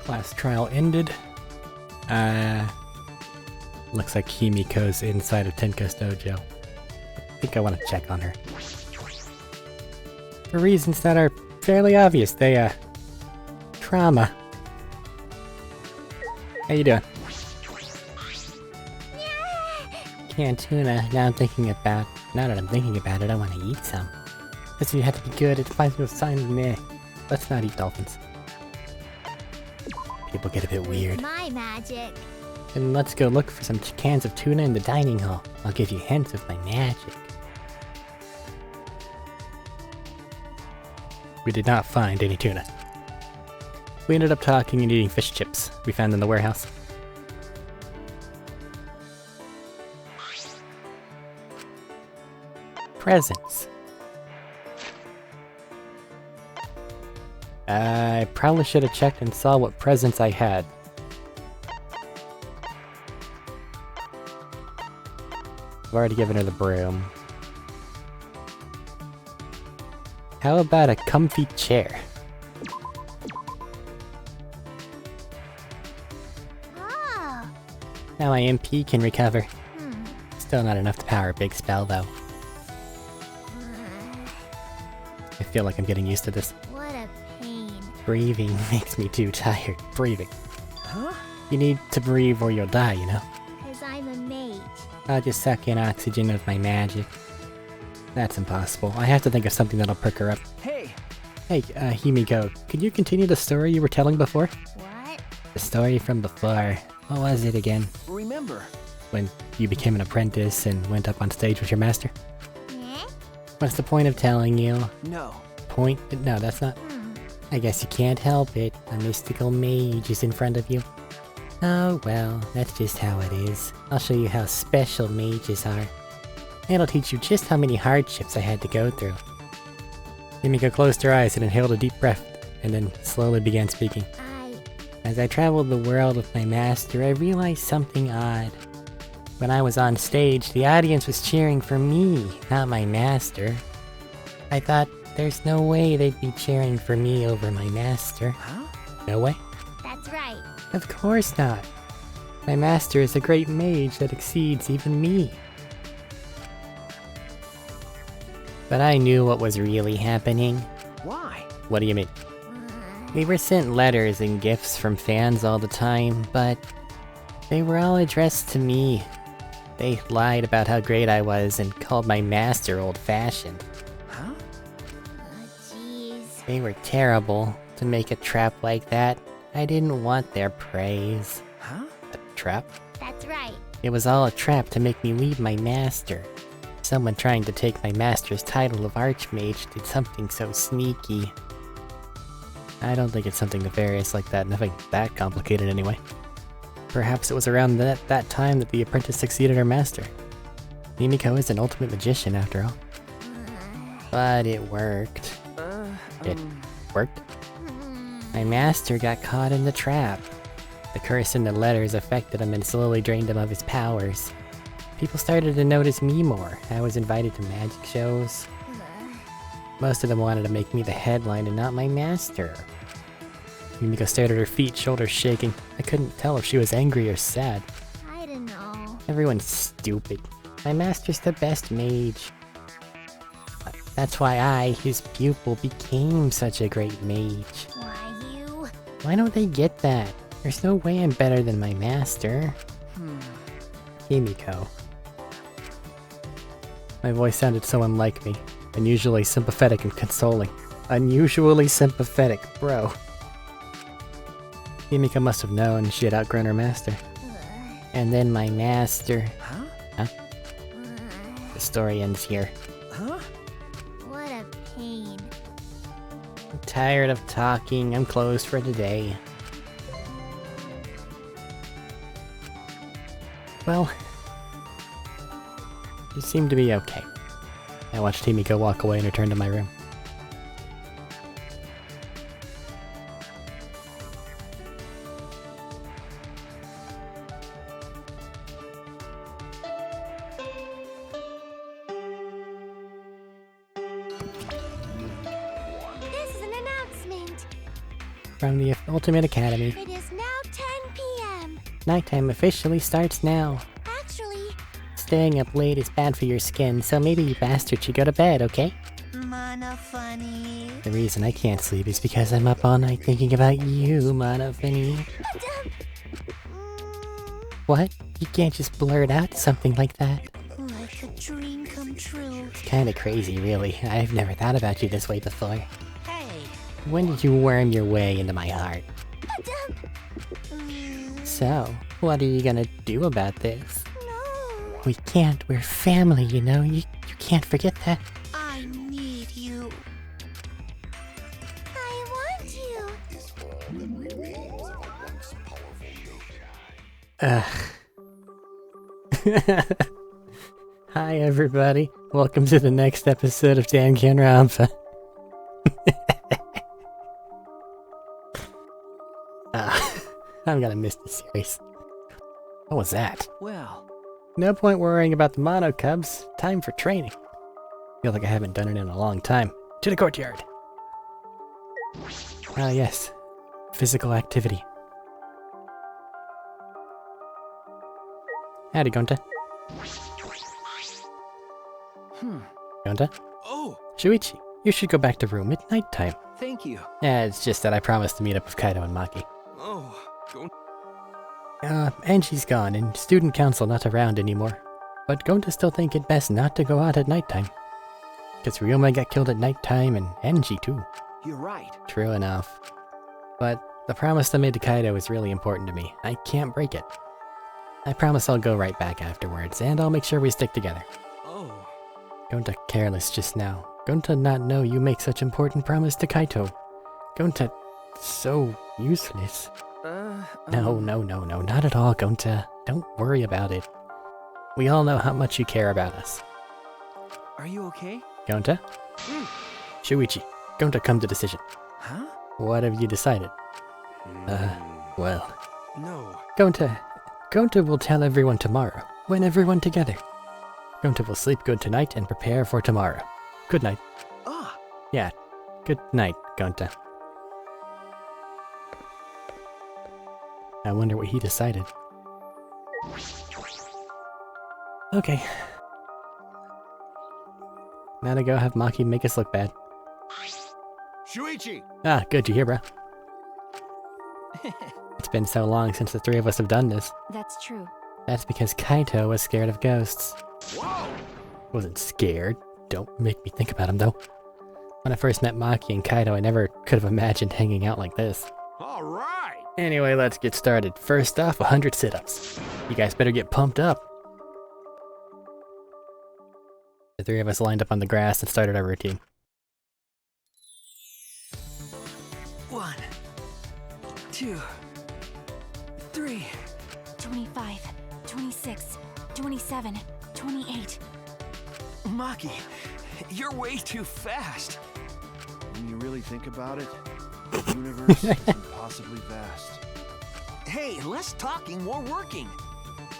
Last trial ended. Looks like Himiko's inside of Tenko's dojo. I think I want to check on her. For reasons that are fairly obvious, trauma. How you doing? Canned tuna, now that I'm thinking about it, I want to eat some. Doesn't have to be good, it finds no sign of meh. Let's not eat dolphins. People get a bit weird. My magic. And let's go look for some cans of tuna in the dining hall. I'll give you hints of my magic. We did not find any tuna. We ended up talking and eating fish chips we found in the warehouse. Presents. I probably should have checked and saw what presents I had. I've already given her the broom. How about a comfy chair? Oh. Now my MP can recover. Still not enough to power a big spell though. I feel like I'm getting used to this. What a pain. Breathing makes me too tired. Breathing. Huh? You need to breathe or you'll die, you know? 'Cause I'm a mage. I'll just suck in oxygen with my magic. That's impossible. I have to think of something that'll perk her up. Hey! Hey, Himiko, could you continue the story you were telling before? What? The story from before. What was it again? Remember, When you became an apprentice and went up on stage with your master? Eh? What's the point of telling you? no. Point? No, that's not... I guess you can't help it. A mystical mage is in front of you. Oh well, that's just how it is. I'll show you how special mages are. It'll teach you just how many hardships I had to go through. Himiko closed her eyes and inhaled a deep breath, and then slowly began speaking. As I traveled the world with my master, I realized something odd. When I was on stage, the audience was cheering for me, not my master. I thought, there's no way they'd be cheering for me over my master. Huh? No way? That's right. Of course not. My master is a great mage that exceeds even me. But I knew what was really happening. Why? What do you mean? We were sent letters and gifts from fans all the time, but they were all addressed to me. They lied about how great I was and called my master old-fashioned. Huh? Jeez. They were terrible. To make a trap like that, I didn't want their praise. Huh? A trap? That's right. It was all a trap to make me leave my master. Someone trying to take my master's title of Archmage did something so sneaky. I don't think it's something nefarious like that, nothing that complicated anyway. Perhaps it was around that time that the apprentice succeeded her master. Himiko is an ultimate magician after all. But it worked. It worked? My master got caught in the trap. The curse in the letters affected him and slowly drained him of his powers. People started to notice me more. I was invited to magic shows. Most of them wanted to make me the headline and not my master. Himiko stared at her feet, shoulders shaking. I couldn't tell if she was angry or sad. I don't know. Everyone's stupid. My master's the best mage. That's why I, his pupil, became such a great mage. Why you? Why don't they get that? There's no way I'm better than my master. Himiko. My voice sounded so unlike me. Unusually sympathetic and consoling. Unusually sympathetic, bro. Himiko must have known she had outgrown her master. And then my master... Huh? The story ends here. Huh? What a pain. I'm tired of talking. I'm closed for today. Well... You seem to be okay. I watched Himiko walk away and return to my room. This is an announcement. From the Ultimate Academy. It is Nighttime officially starts now. Actually, Staying up late is bad for your skin, so maybe you bastard should go to bed, okay? Mana funny. The reason I can't sleep is because I'm up all night thinking about you, Monophony. What? You can't just blurt out something like that. Like a dream come true. Kinda crazy, really. I've never thought about you this way before. Hey. When did you worm your way into my heart? So, what are you gonna do about this? No. We can't, we're family, you know? You can't forget that. I need you. I want you. Hi everybody, welcome to the next episode of Danganronpa. I'm gonna miss the series. What was that? Well, No point worrying about the mono cubs. Time for training. Feel like I haven't done it in a long time. To the courtyard. Ah yes, physical activity. Howdy, Gonta. Gonta? oh, Shuichi, you should go back to room at nighttime. thank you. Yeah, it's just that I promised to meet up with Kaido and Maki. Oh, don't. Angie's gone and student council not around anymore. But Gonta still think it best not to go out at nighttime. Cause Ryoma got killed at nighttime and Angie too. You're right. True enough. But the promise I made to Kaido is really important to me. I can't break it. I promise I'll go right back afterwards, and I'll make sure we stick together. Oh, Gonta careless just now. Gonta not know you make such important promise to Kaito. Gonta so useless. No, not at all, Gonta. Don't worry about it. We all know how much you care about us. Are you okay? Gonta? Shuichi, Gonta come to decision. Huh? What have you decided? Well... No. Gonta will tell everyone tomorrow, when everyone together. Gonta will sleep good tonight and prepare for tomorrow. Good night. Ah, Yeah, good night, Gonta. I wonder what he decided. Okay. Now to go have Maki make us look bad. Shuichi! Ah, good, you hear, bro? It's been so long since the three of us have done this. That's true. That's because Kaito was scared of ghosts. Whoa! Wasn't scared. Don't make me think about him, though. When I first met Maki and Kaito, I never could have imagined hanging out like this. All right! Anyway, let's get started. First off, 100 sit-ups. You guys better get pumped up. The three of us lined up on the grass and started our routine. 1, 2, 3. 25, 26, 27, 28. Maki, you're way too fast. When you really think about it, the universe is impossibly vast. Hey, less talking, more working.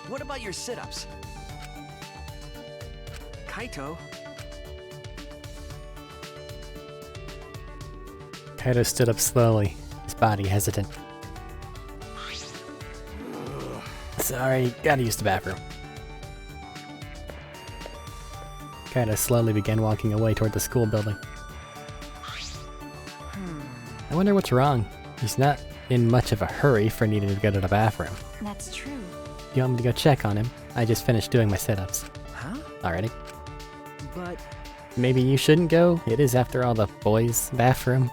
What about your sit-ups? Kaito? Kaito stood up slowly, his body hesitant. Sorry, gotta use the bathroom. Kaito slowly began walking away toward the school building. I wonder what's wrong. He's not in much of a hurry for needing to go to the bathroom. That's true. You want me to go check on him? I just finished doing my sit-ups. Huh? Already? But... Maybe you shouldn't go? It is, after all, the boys' bathroom.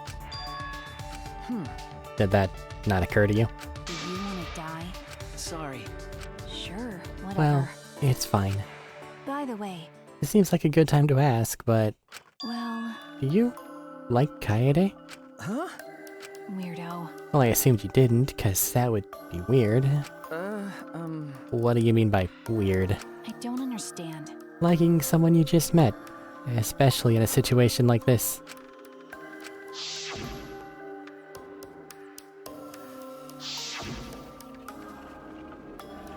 Did that not occur to you? Do you want to die? Sorry. Sure, whatever. Well, it's fine. By the way, It seems like a good time to ask, but well, do you like Kaede? Huh? weirdo. Well, I assumed you didn't, cause that would be weird. What do you mean by weird? I don't understand. Liking someone you just met, especially in a situation like this.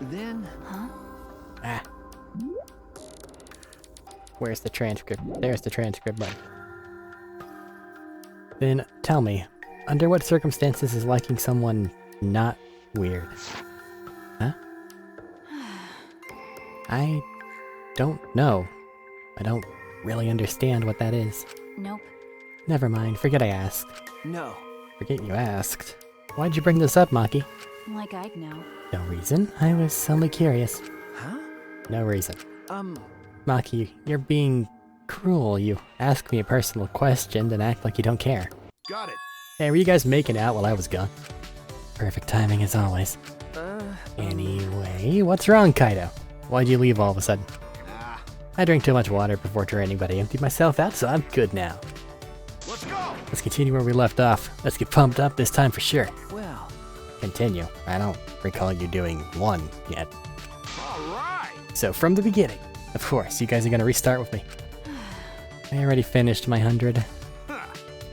Then, Huh? Ah. Where's the transcript? There's the transcript button. Then tell me, under what circumstances is liking someone not weird? Huh? I don't know. I don't really understand what that is. Nope. Never mind, forget I asked. No. Forget you asked. Why'd you bring this up, Maki? Like I'd know. No reason. I was only curious. Huh? No reason. Maki, you're being cruel. You ask me a personal question, then act like you don't care. Got it. Hey, were you guys making out while I was gone? Perfect timing as always. Anyway, what's wrong, Kaido? Why'd you leave all of a sudden? Ah, I drank too much water before training, but I emptied myself out, so I'm good now. let's go. Let's continue where we left off. Let's get pumped up this time for sure. Well, Continue. I don't recall you doing one yet. All right. So from the beginning, of course, you guys are gonna restart with me. I already finished my 100. Huh.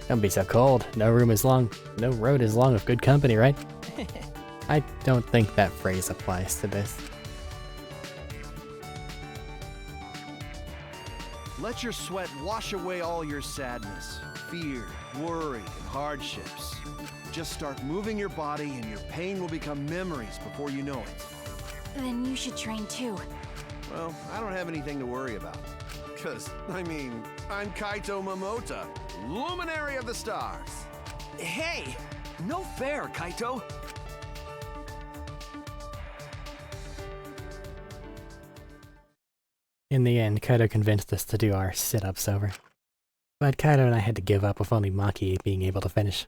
Don't be so cold. No road is long with good company, right? I don't think that phrase applies to this. Let your sweat wash away all your sadness, fear, worry, and hardships. Just start moving your body and your pain will become memories before you know it. Then you should train too. Well, I don't have anything to worry about. Cause, I'm Kaito Momota, Luminary of the Stars. hey! No fair, Kaito! In the end, Kaido convinced us to do our sit-ups over. But Kaido and I had to give up with only Maki being able to finish.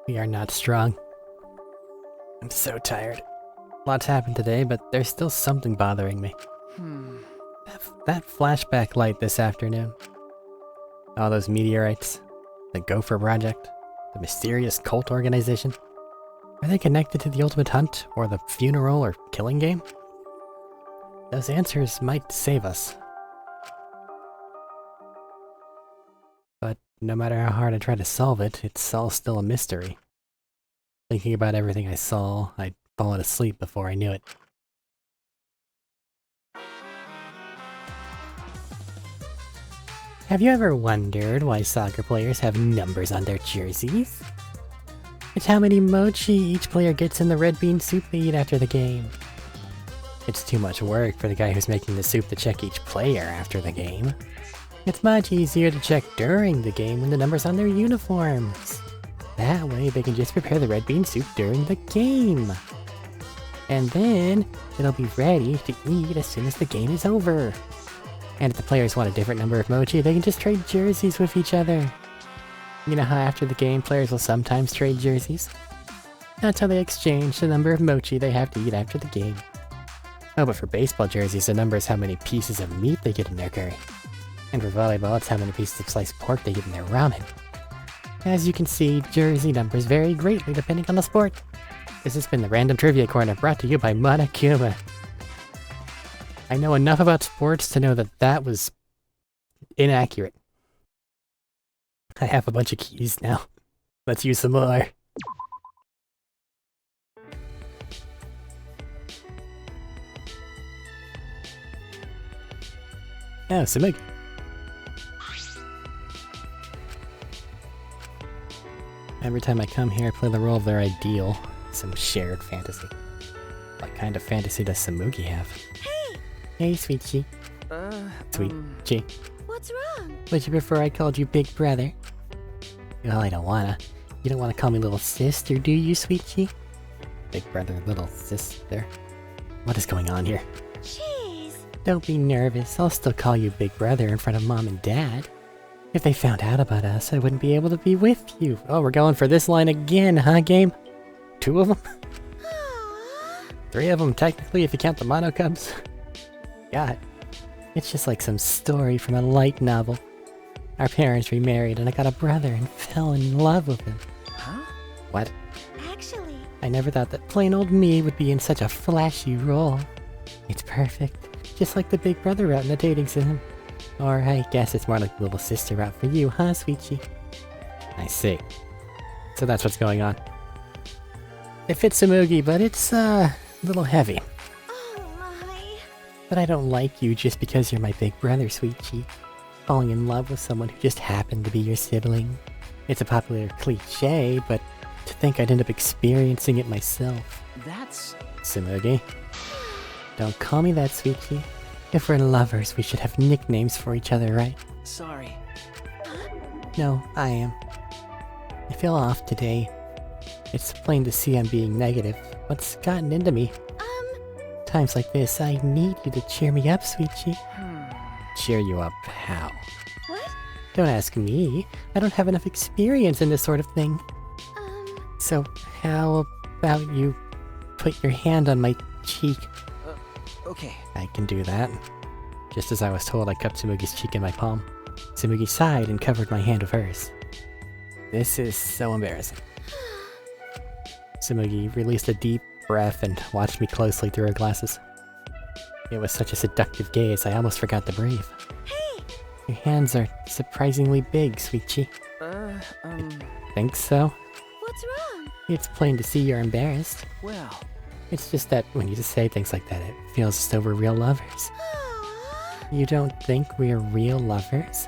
We are not strong. I'm so tired. Lots happened today, but there's still something bothering me. That flashback light this afternoon. All those meteorites. The Gopher Project. The mysterious cult organization. Are they connected to the Ultimate Hunt, or the funeral or killing game? Those answers might save us. But no matter how hard I try to solve it, it's all still a mystery. Thinking about everything I saw, I'd fallen asleep before I knew it. Have you ever wondered why soccer players have numbers on their jerseys? It's how many mochi each player gets in the red bean soup they eat after the game. It's too much work for the guy who's making the soup to check each player after the game. It's much easier to check during the game when the number's on their uniforms. That way they can just prepare the red bean soup during the game. And then it'll be ready to eat as soon as the game is over. And if the players want a different number of mochi, they can just trade jerseys with each other. You know how after the game, players will sometimes trade jerseys? That's how they exchange the number of mochi they have to eat after the game. Oh, but for baseball jerseys, the number is how many pieces of meat they get in their curry. And for volleyball, it's how many pieces of sliced pork they get in their ramen. As you can see, jersey numbers vary greatly depending on the sport. This has been the Random Trivia Corner, brought to you by Monokuma. I know enough about sports to know that that was inaccurate. I have a bunch of keys now. Let's use some more. Oh, Samig. Every time I come here, I play the role of their ideal. Some shared fantasy. What kind of fantasy does Samugi have? Hey, Sweet Chi. Sweet Chi. What's wrong? Would you prefer I called you Big Brother? Well, I don't wanna. You don't wanna call me Little Sister, do you, Sweet Chi? Big Brother, Little Sister. What is going on here? Jeez. Don't be nervous. I'll still call you Big Brother in front of Mom and Dad. If they found out about us, I wouldn't be able to be with you. Oh, we're going for this line again, huh, game? 2 of them? 3 of them, technically, if you count the Mono Cubs. God. It's just like some story from a light novel. Our parents remarried and I got a brother and fell in love with him. Huh? What? Actually, I never thought that plain old me would be in such a flashy role. It's perfect. Just like the Big Brother route in the dating sim. Or I guess it's more like the Little Sister route for you, huh, Sweetie? I see. So that's what's going on. It fits Samugi, but it's a little heavy. oh my. But I don't like you just because you're my big brother, Sweet Chi. Falling in love with someone who just happened to be your sibling. It's a popular cliche, but to think I'd end up experiencing it myself. That's... Tsumugi. Don't call me that, Sweetie. If we're lovers, we should have nicknames for each other, right? sorry. No, I am. I feel off today. It's plain to see I'm being negative. What's gotten into me? Times like this, I need you to cheer me up, Sweetie. Cheer you up how? What? Don't ask me. I don't have enough experience in this sort of thing. So, how about you put your hand on my cheek? Okay. I can do that. Just as I was told, I cupped Tsumugi's cheek in my palm. Tsumugi sighed and covered my hand with hers. This is so embarrassing. Tsumugi released a deep breath and watched me closely through her glasses. It was such a seductive gaze, I almost forgot to breathe. Hey! Your hands are surprisingly big, Sweetie. Think so? What's wrong? It's plain to see you're embarrassed. Well... It's just that when you just say things like that, it feels as though we're real lovers. Aww. You don't think we're real lovers?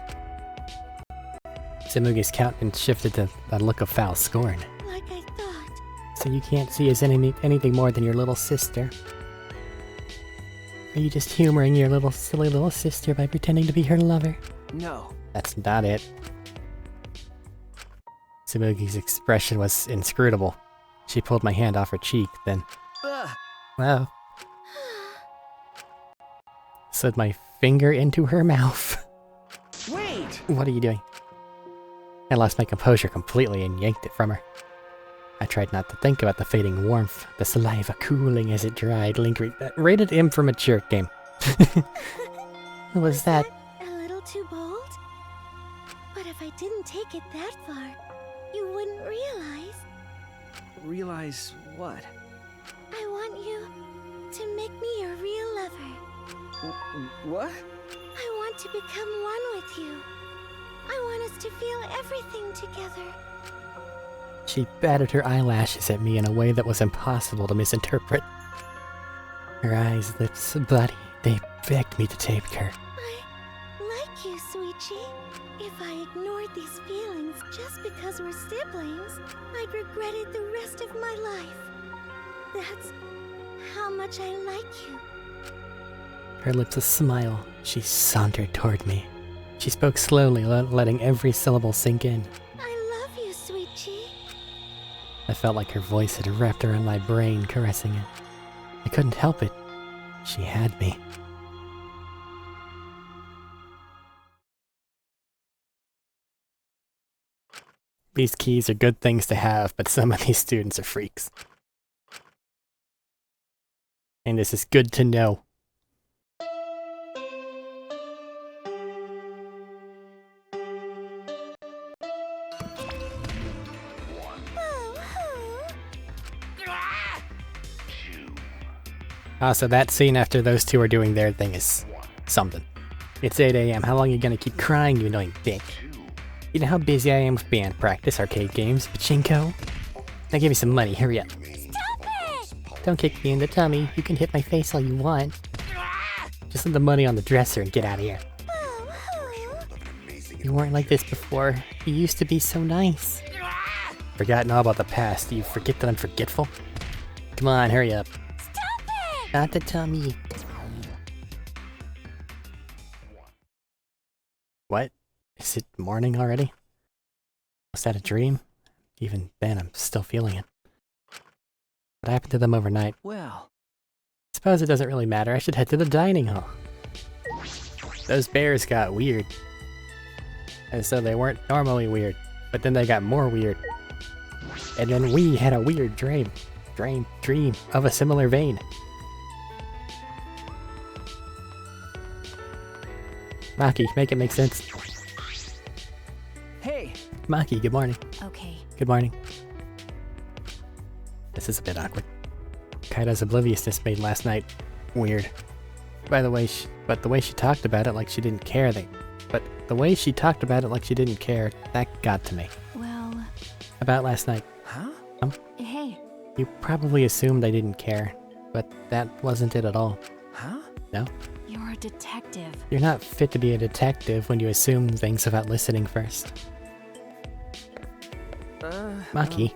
Tsumugi's countenance shifted to a look of foul scorn. Like I thought. So you can't see us as anything more than your little sister? Are you just humoring your silly little sister by pretending to be her lover? No. That's not it. Tsumugi's expression was inscrutable. She pulled my hand off her cheek, then... Wow. Slid my finger into her mouth. Wait! What are you doing? I lost my composure completely and yanked it from her. I tried not to think about the fading warmth, the saliva cooling as it dried, lingering. Rated M for mature game. Was that... A little too bold? But if I didn't take it that far, you wouldn't realize. Realize what? I want you to make me your real lover. What? I want to become one with you. I want us to feel everything together. She batted her eyelashes at me in a way that was impossible to misinterpret. Her eyes, lips, body, they begged me to take her. I like you, Sweetie. If I ignored these feelings just because we're siblings, I'd regret it the rest of my life. That's how much I like you. Her lips a smile, she sauntered toward me. She spoke slowly, letting every syllable sink in. I love you, Sweetie. I felt like her voice had wrapped around my brain, caressing it. I couldn't help it. She had me. These keys are good things to have, but some of these students are freaks. And this is good to know. So that scene after those two are doing their thing is something. It's 8 AM. How long are you gonna keep crying, you annoying dick? You know how busy I am with band practice, arcade games, pachinko? Now give me some money, hurry up. Stop it! Don't kick me in the tummy. You can hit my face all you want. Just leave the money on the dresser and get out of here. You weren't like this before. You used to be so nice. Forgotten all about the past. Do you forget that I'm forgetful? Come on, hurry up. Not the tummy. What? Is it morning already? Was that a dream? Even then, I'm still feeling it. What happened to them overnight? Well... Suppose it doesn't really matter. I should head to the dining hall. Those bears got weird. As though they weren't normally weird. But then they got more weird. And then we had a weird dream of a similar vein. Maki, make it make sense. Hey! Maki, good morning. Okay. Good morning. This is a bit awkward. Kaido's obliviousness made last night weird. By the way, but the way she talked about it like she didn't care, that got to me. Well... About last night. Huh? Hey. You probably assumed I didn't care, but that wasn't it at all. Huh? No? You're a detective. You're not fit to be a detective when you assume things without listening first. Maki.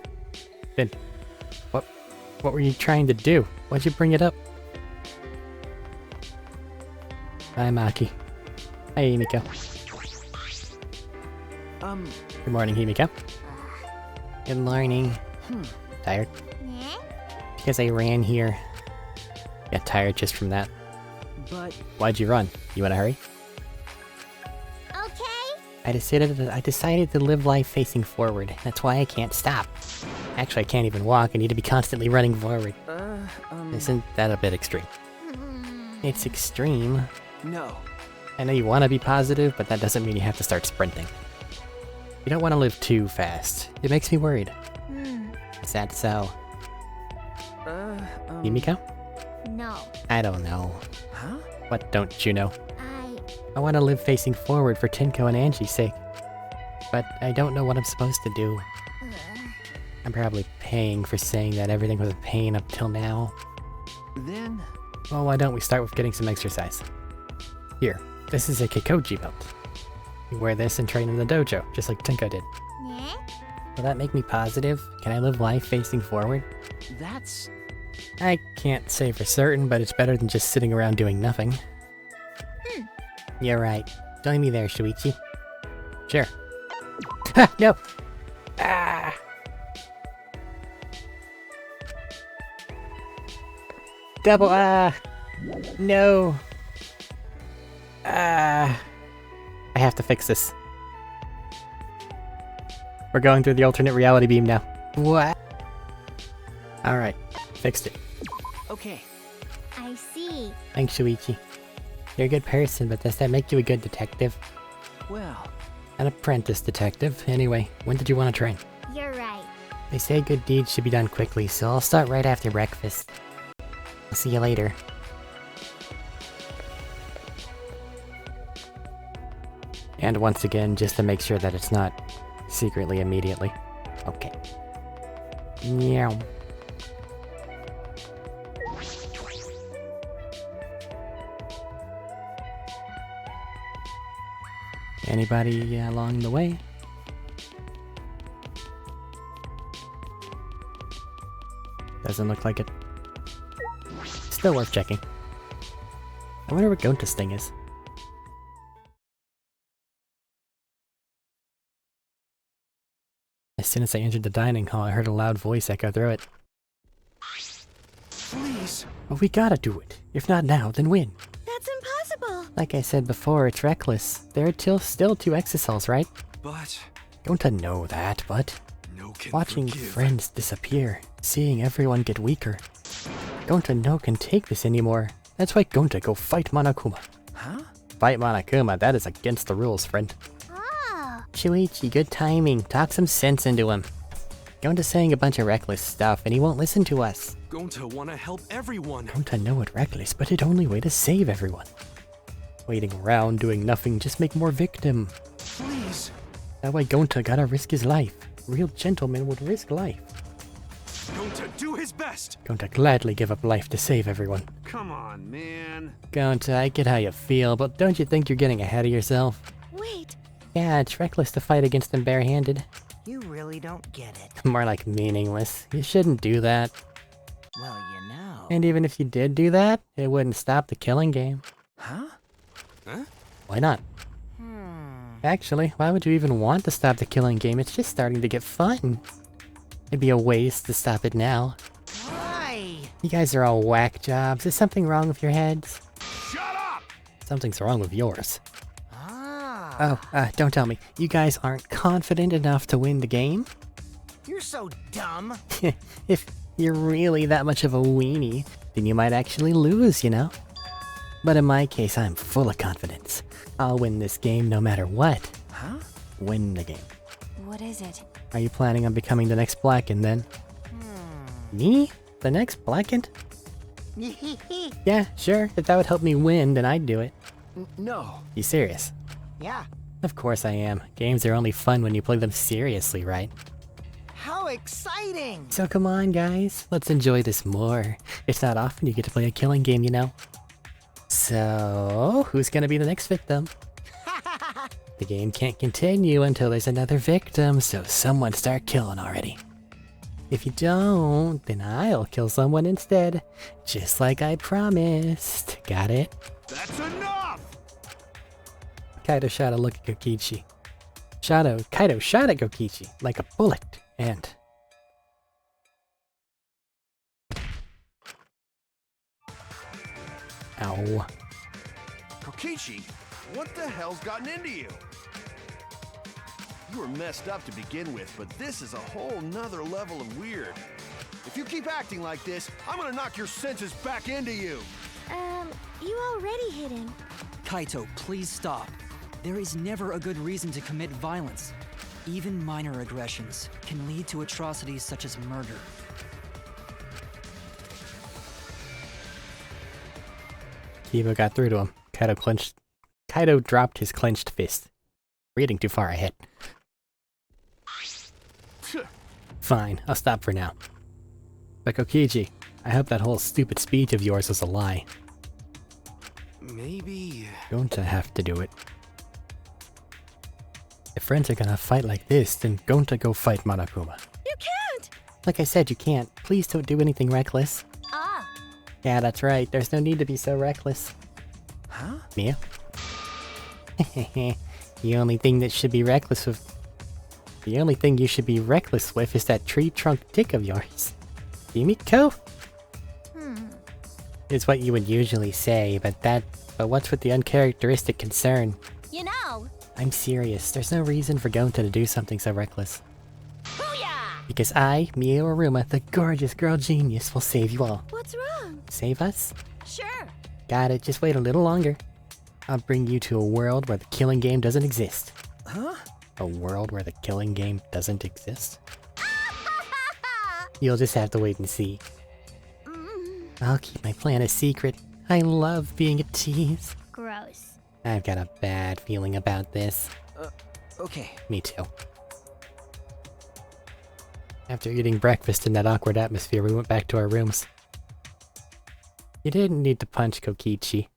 Then, what were you trying to do? Why'd you bring it up? Hi, Maki. Hi, Himiko. Good morning, Himiko. Good morning. Tired? Because I ran here. Got tired just from that. But Why'd you run? You wanna hurry? Okay. I decided to live life facing forward. That's why I can't stop. Actually, I can't even walk. I need to be constantly running forward. Isn't that a bit extreme? It's extreme. no. I know you want to be positive, but that doesn't mean you have to start sprinting. You don't want to live too fast. It makes me worried. Is that so? Himiko? No. I don't know. Huh? What don't you know? I want to live facing forward for Tinko and Angie's sake. But I don't know what I'm supposed to do. I'm probably paying for saying that everything was a pain up till now. Then Well, why don't we start with getting some exercise? Here, this is a Kikoji belt. You wear this and train in the dojo, just like Tinko did. Will that make me positive? Can I live life facing forward? that's I can't say for certain, but it's better than just sitting around doing nothing. You're right. Join me there, Shuichi. Sure. Ha! No! Ah! Double no! I have to fix this. We're going through the alternate reality beam now. What? Alright, fixed it. okay. I see. Thanks, Shuichi. You're a good person, but does that make you a good detective? Well, An apprentice detective. Anyway, when did you want to train? You're right. They say good deeds should be done quickly, so I'll start right after breakfast. I'll see you later. And once again, just to make sure that it's not secretly immediately. Okay. Meow. Anybody along the way? Doesn't look like it. Still worth checking. I wonder what Gonta's thing is. As soon as I entered the dining hall, I heard a loud voice echo through it. please. But we gotta do it. If not now, then when? That's impossible. Like I said before, it's reckless. There are still 2 exosols, right? But Gonta know that, but no can watching forgive. friends disappear, seeing everyone get weaker. Gonta no can take this anymore. That's why Gonta go fight Monokuma. Huh? Fight Monokuma, that is against the rules, friend. Oh. Shuichi, good timing. Talk some sense into him. Gonta's saying a bunch of reckless stuff, and he won't listen to us. Going to want to help everyone. Gonta know it reckless, but it only way to save everyone. Waiting around, doing nothing, just make more victim. Please. That way Gonta gotta risk his life. Real gentleman would risk life. Going to do his best. Gonta gladly give up life to save everyone. Come on, man. Gonta, I get how you feel, but don't you think you're getting ahead of yourself? Wait. Yeah, it's reckless to fight against them barehanded. You really don't get it. More like meaningless. You shouldn't do that. Well, you know. And even if you did do that, it wouldn't stop the killing game. Huh? Huh? Why not? Actually, why would you even want to stop the killing game? It's just starting to get fun. It'd be a waste to stop it now. Why? You guys are all whack jobs. Is something wrong with your heads? Shut up! Something's wrong with yours. Ah. Oh, don't tell me. You guys aren't confident enough to win the game? You're so dumb. If you're really that much of a weenie, then you might actually lose, you know? But in my case, I'm full of confidence. I'll win this game no matter what. Huh? Win the game. What is it? Are you planning on becoming the next Blackened then? Me? The next Blackened? Yeah, sure. If that would help me win, then I'd do it. No. You serious? Yeah. Of course I am. Games are only fun when you play them seriously, right? How exciting! So come on, guys. Let's enjoy this more. It's not often you get to play a killing game, you know? So, who's gonna be the next victim? The game can't continue until there's another victim, so someone start killing already. If you don't, then I'll kill someone instead. Just like I promised. Got it? That's enough! Kaido shot a look at Kokichi. Kaido shot at Kokichi like a bullet, and... Ow. Kokichi, what the hell's gotten into you? You were messed up to begin with, but this is a whole nother level of weird. If you keep acting like this, I'm gonna knock your senses back into you. You already hit him. Kaito, please stop. There is never a good reason to commit violence. Even minor aggressions can lead to atrocities such as murder. Kiba got through to him. Kaido dropped his clenched fist. Reading too far ahead. Fine, I'll stop for now. But Kokichi, I hope that whole stupid speech of yours was a lie. Maybe... Don't have to do it. If friends are gonna fight like this, then Gonta go fight Monokuma. You can't! Like I said, you can't. Please don't do anything reckless. Ah. Yeah, that's right. There's no need to be so reckless. Huh? Mia? The only thing you should be reckless with is that tree trunk dick of yours. Himiko? Is what you would usually say, but what's with the uncharacteristic concern? You know. I'm serious. There's no reason for Gonta to do something so reckless. Booyah! Because I, Mia Aruma, the gorgeous girl genius, will save you all. What's wrong? Save us? Sure. Got it. Just wait a little longer. I'll bring you to a world where the killing game doesn't exist. Huh? A world where the killing game doesn't exist? You'll just have to wait and see. I'll keep my plan a secret. I love being a tease. Gross. I've got a bad feeling about this. Okay. Me too. After eating breakfast in that awkward atmosphere, we went back to our rooms. You didn't need to punch Kokichi.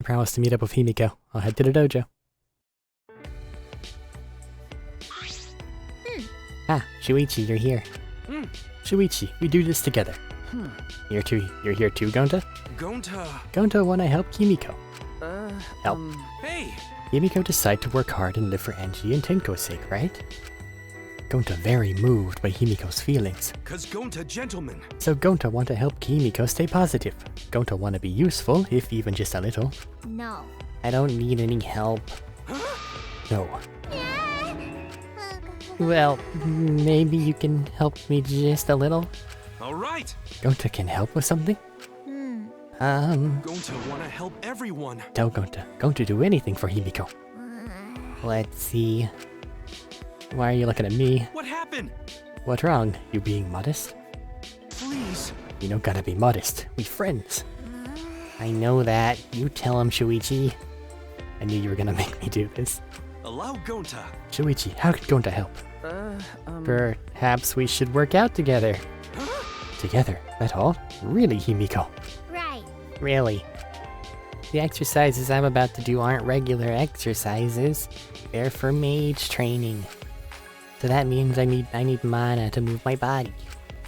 I promised to meet up with Himiko. I'll head to the dojo. Ah, Shuichi, you're here. Shuichi, we do this together. You're here too, Gonta? Gonta wanna help Himiko. Help? Hey! Himiko decide to work hard and live for Angie and Tenko's sake, right? Gonta very moved by Himiko's feelings. 'Cause Gonta gentleman. So Gonta want to help Himiko stay positive. Gonta want to be useful, if even just a little. No. I don't need any help. No. Well, maybe you can help me just a little? Alright! Gonta can help with something? Gonta wanna help everyone. Tell Gonta. Gonta do anything for Himiko. Let's see. Why are you looking at me? What happened? What's wrong? You being modest? Please. You don't gotta be modest. We friends. I know that. You tell him, Shuichi. I knew you were gonna make me do this. Allow Gonta. Shuichi, how could Gonta help? Perhaps we should work out together. Together? That all? Really, Himiko? Right. Really? The exercises I'm about to do aren't regular exercises. They're for mage training. So that means I need mana to move my body.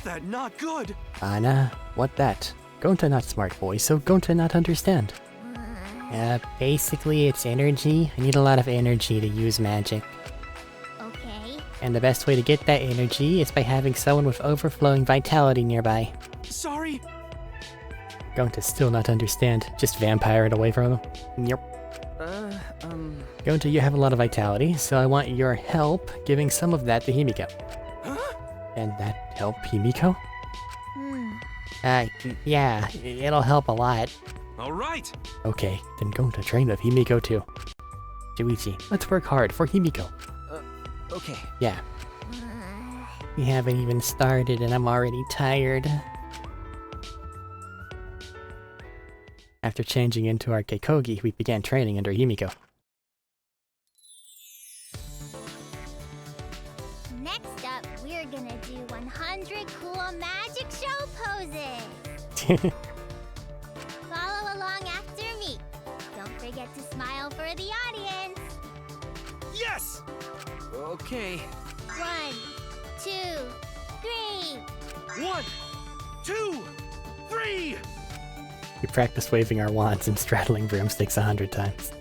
That not good. Mana? What that? Gonta not smart boy, so Gonta not understand. Basically it's energy. I need a lot of energy to use magic. Okay. And the best way to get that energy is by having someone with overflowing vitality nearby. Sorry. Gonta still not understand. Just vampire it away from him. Yep. Gonta, you have a lot of vitality, so I want your help giving some of that to Himiko. And that help Himiko? Yeah, it'll help a lot. Alright. Okay, then Gonta train with Himiko too. Shuichi, let's work hard for Himiko. Okay. Yeah. We haven't even started and I'm already tired. After changing into our Keikogi, we began training under Himiko. Next up, we're gonna do 100 cool magic show poses. Okay. 1, 2, 3. 1, 2, 3! We practiced waving our wands and straddling broomsticks 100 times.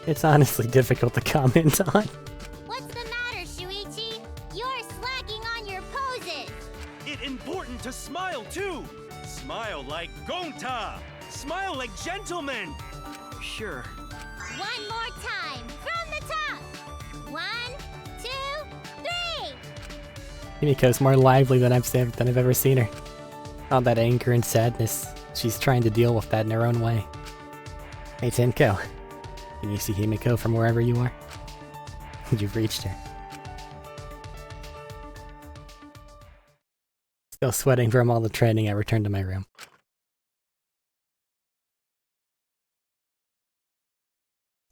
It's honestly difficult to comment on. What's the matter, Shuichi? You're slacking on your poses. It's important to smile too! Smile like Gonta! Smile like gentlemen! Sure. One more time, from the top. 1, 2, 3. Himiko's more lively than I've ever seen her. All that anger and sadness, she's trying to deal with that in her own way. Hey Tenko, can you see Himiko from wherever you are? You've reached her. Still sweating from all the training, I returned to my room.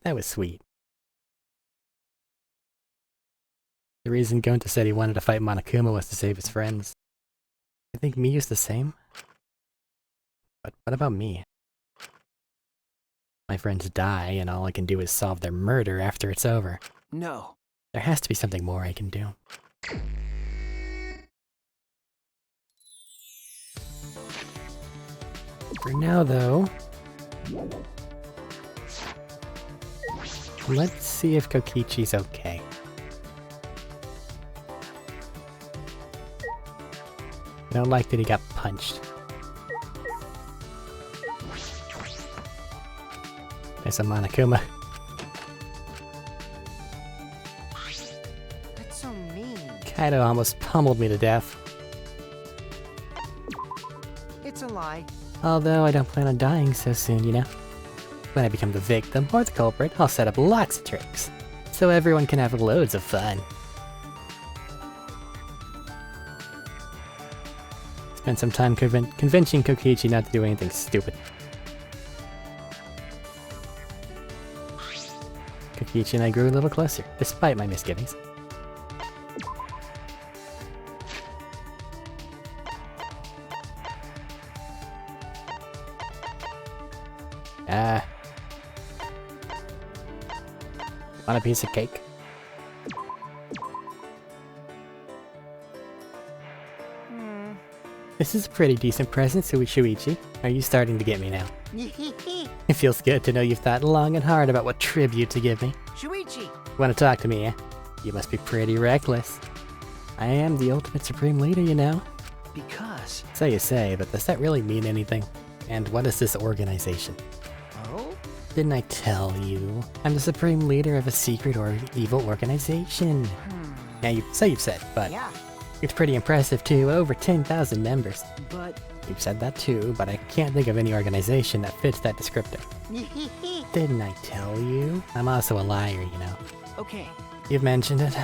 That was sweet. The reason Gonta said he wanted to fight Monokuma was to save his friends. I think Miyu's the same. But what about me? My friends die, and all I can do is solve their murder after it's over. No. There has to be something more I can do. For now, though, let's see if Kokichi's okay. I don't like that he got punched. There's a Monokuma. That's so mean. Kaido almost pummeled me to death. It's a lie. Although I don't plan on dying so soon, you know? When I become the victim or the culprit, I'll set up lots of tricks, so everyone can have loads of fun. Spend some time convincing Kokichi not to do anything stupid. Kokichi and I grew a little closer, despite my misgivings. Want a piece of cake? This is a pretty decent present, Shuichi. Are you starting to get me now? It feels good to know you've thought long and hard about what tribute to give me. Shuichi! Want to talk to me, eh? You must be pretty reckless. I am the ultimate supreme leader, you know? Because... So you say, but does that really mean anything? And what is this organization? Oh? Didn't I tell you? I'm the supreme leader of a secret or evil organization. Now you've said, but Yeah. it's pretty impressive too, over 10,000 members. But... You've said that too, but I can't think of any organization that fits that descriptor. Didn't I tell you? I'm also a liar, you know. Okay. You've mentioned it.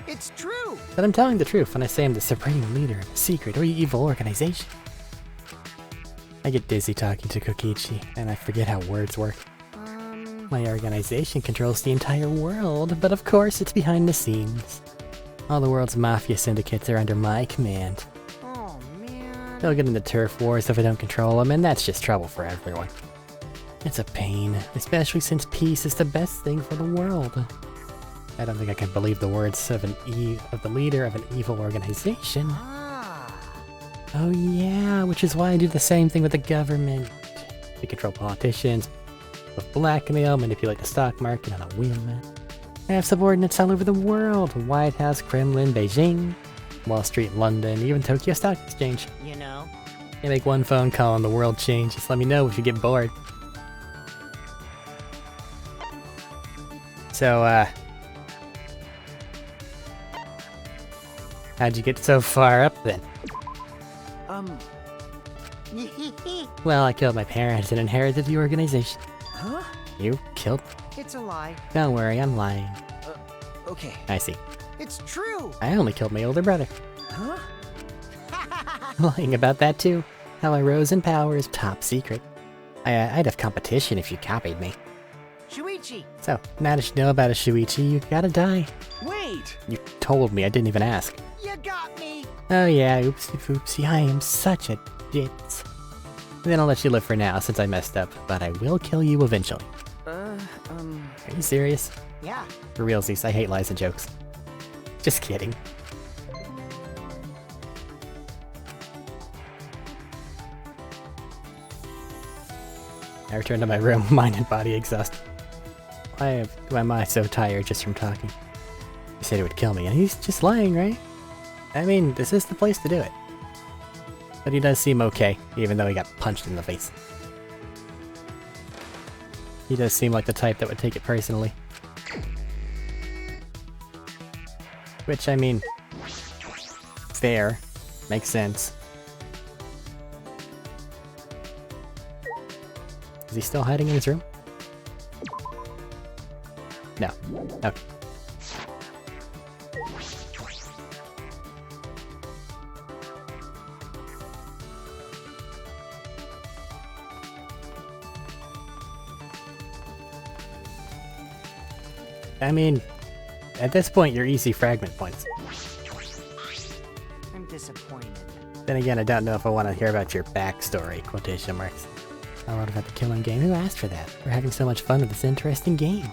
It's true! But I'm telling the truth when I say I'm the supreme leader of a secret or evil organization. I get dizzy talking to Kokichi, and I forget how words work. My organization controls the entire world, but of course it's behind the scenes. All the world's mafia syndicates are under my command. Oh, man. They'll get into turf wars if I don't control them, and that's just trouble for everyone. It's a pain, especially since peace is the best thing for the world. I don't think I can believe the words of the leader of an evil organization. Ah. Oh yeah, which is why I do the same thing with the government. They control politicians with blackmail, manipulate the stock market on a whim. I have subordinates all over the world. White House, Kremlin, Beijing, Wall Street, London, even Tokyo Stock Exchange. You know? You make one phone call and the world changes. Let me know if you get bored. So, how'd you get so far up then? Well, I killed my parents and inherited the organization. Huh? You killed? It's a lie. Don't worry, I'm lying. Okay. I see. It's true! I only killed my older brother. Huh? Lying about that too. How I rose in power is top secret. I'd have competition if you copied me. Shuichi! So, now that you know about a Shuichi, you gotta die. Wait! You told me, I didn't even ask. You got me! Oh yeah, oopsie foopsie, I am such a ditz. Then I'll let you live for now since I messed up, but I will kill you eventually. Are you serious? Yeah. For realsies, I hate lies and jokes. Just kidding. I returned to my room, mind and body exhausted. Why am I so tired just from talking? He said it would kill me, and he's just lying, right? I mean, this is the place to do it. But he does seem okay, even though he got punched in the face. He does seem like the type that would take it personally. Which, I mean, fair. Makes sense. Is he still hiding in his room? No. Okay. I mean, at this point, you're easy fragment points. I'm disappointed. Then again, I don't know if I want to hear about your backstory, quotation marks. I wrote about the killing game. Who asked for that? We're having so much fun with this interesting game.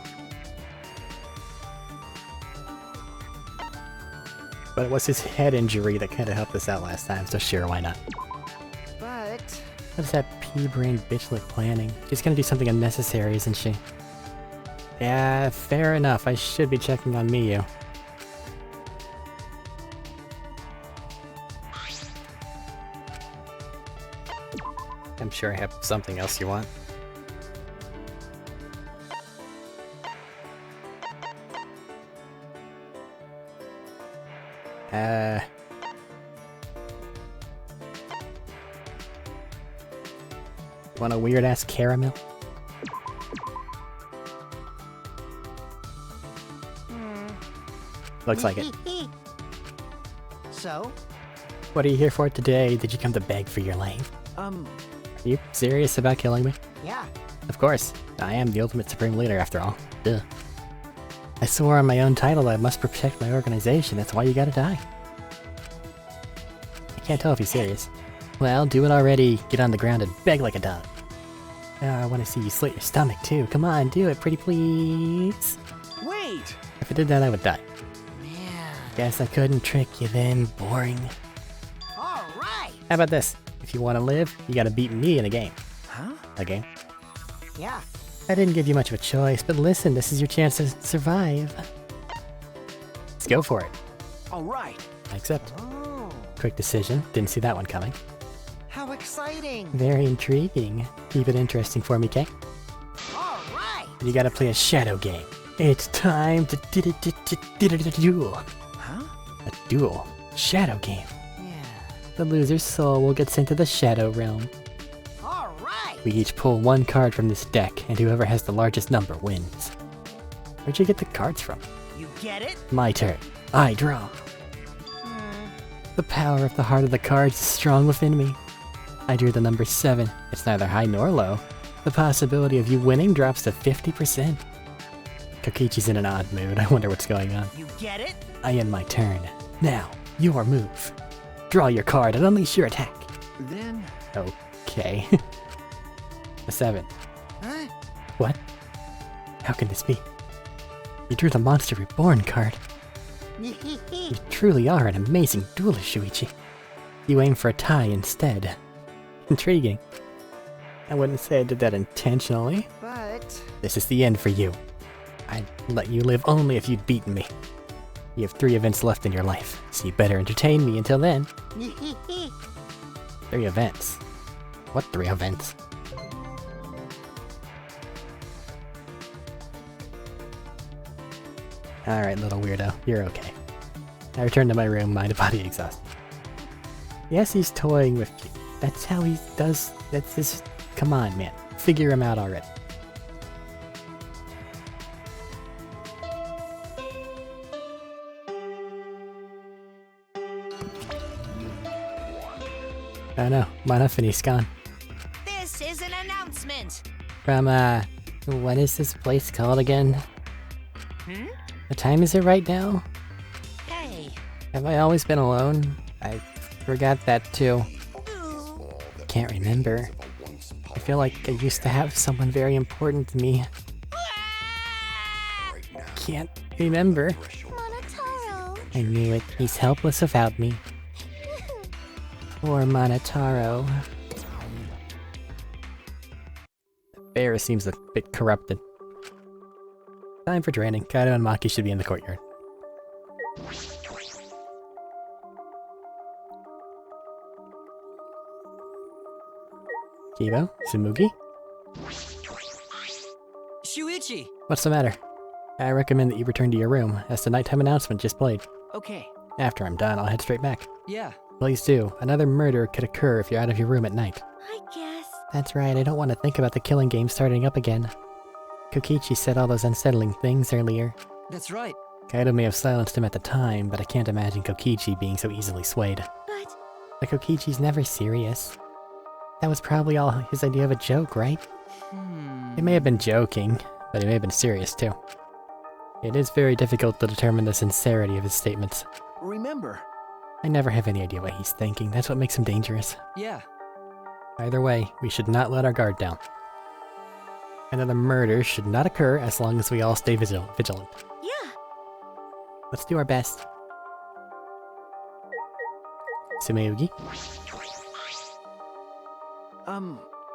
But it was his head injury that kind of helped us out last time, so sure, why not? But What is that pea-brained bitchlet planning? She's gonna do something unnecessary, isn't she? Yeah, fair enough. I should be checking on Miyu. I'm sure I have something else you want. Want a weird-ass caramel? Looks like it. so, What are you here for today? Did you come to beg for your life? Are you serious about killing me? yeah. Of course. I am the ultimate supreme leader after all. Duh. I swore on my own title that I must protect my organization. That's why you gotta die. I can't tell if he's serious. Well, do it already. Get on the ground and beg like a dog. I want to see you slit your stomach too. Come on, do it, pretty please. Wait! If I did that, I would die. Man. Guess I couldn't trick you then. Boring. All right. How about this? If you want to live, you gotta beat me in a game. Huh? A game? Yeah. I didn't give you much of a choice, but listen, this is your chance to survive. Let's go for it. All right. I accept. Oh, Quick decision. Didn't see that one coming. how exciting. Very intriguing. Keep it interesting for me, Kay. All right. You gotta play a shadow game. It's time to duel. Huh? A duel. Shadow game. Yeah. The loser's soul will get sent to the shadow realm. All right. We each pull one card from this deck, and whoever has the largest number wins. Where'd you get the cards from? You get it? My turn. I draw. The power of the heart of the cards is strong within me. I drew the number 7. It's neither high nor low. The possibility of you winning drops to 50%. Kokichi's in an odd mood. I wonder what's going on. You get it? I end my turn. Now, your move. Draw your card and unleash your attack. Then... Okay. A 7. Huh? What? How can this be? You drew the Monster Reborn card. You truly are an amazing duelist, Shuichi. You aim for a tie instead. Intriguing. I wouldn't say I did that intentionally. But This is the end for you. I'd let you live only if you'd beaten me. You have 3 events left in your life, so you better entertain me until then. 3 events? What 3 events? Alright, little weirdo. You're okay. I return to my room, mind and body exhausted. Yes, he's toying with you. That's how he does... That's his... Come on, man. Figure him out already. Oh no, Monofini's gone. This is an announcement. From, what is this place called again? Hmm? What time is it right now? Hey. Have I always been alone? I forgot that too. Ooh. Can't remember. I feel like I used to have someone very important to me. Can't remember. Monotaro. I knew it. He's helpless without me. Poor Monotaro. The bear seems a bit corrupted. Time for training. Kaido and Maki should be in the courtyard. Kibo? Tsumugi? Shuichi! What's the matter? I recommend that you return to your room, as the nighttime announcement just played. Okay. After I'm done, I'll head straight back. Yeah. Please do. Another murder could occur if you're out of your room at night. I guess. That's right, I don't want to think about the killing game starting up again. Kokichi said all those unsettling things earlier. That's right. Kaido may have silenced him at the time, but I can't imagine Kokichi being so easily swayed. But But Kokichi's never serious. That was probably all his idea of a joke, right? He may have been joking, but he may have been serious too. It is very difficult to determine the sincerity of his statements. Remember, I never have any idea what he's thinking, that's what makes him dangerous. Yeah. Either way, we should not let our guard down. Another murder should not occur as long as we all stay vigilant. yeah, Let's do our best. Tsumugi?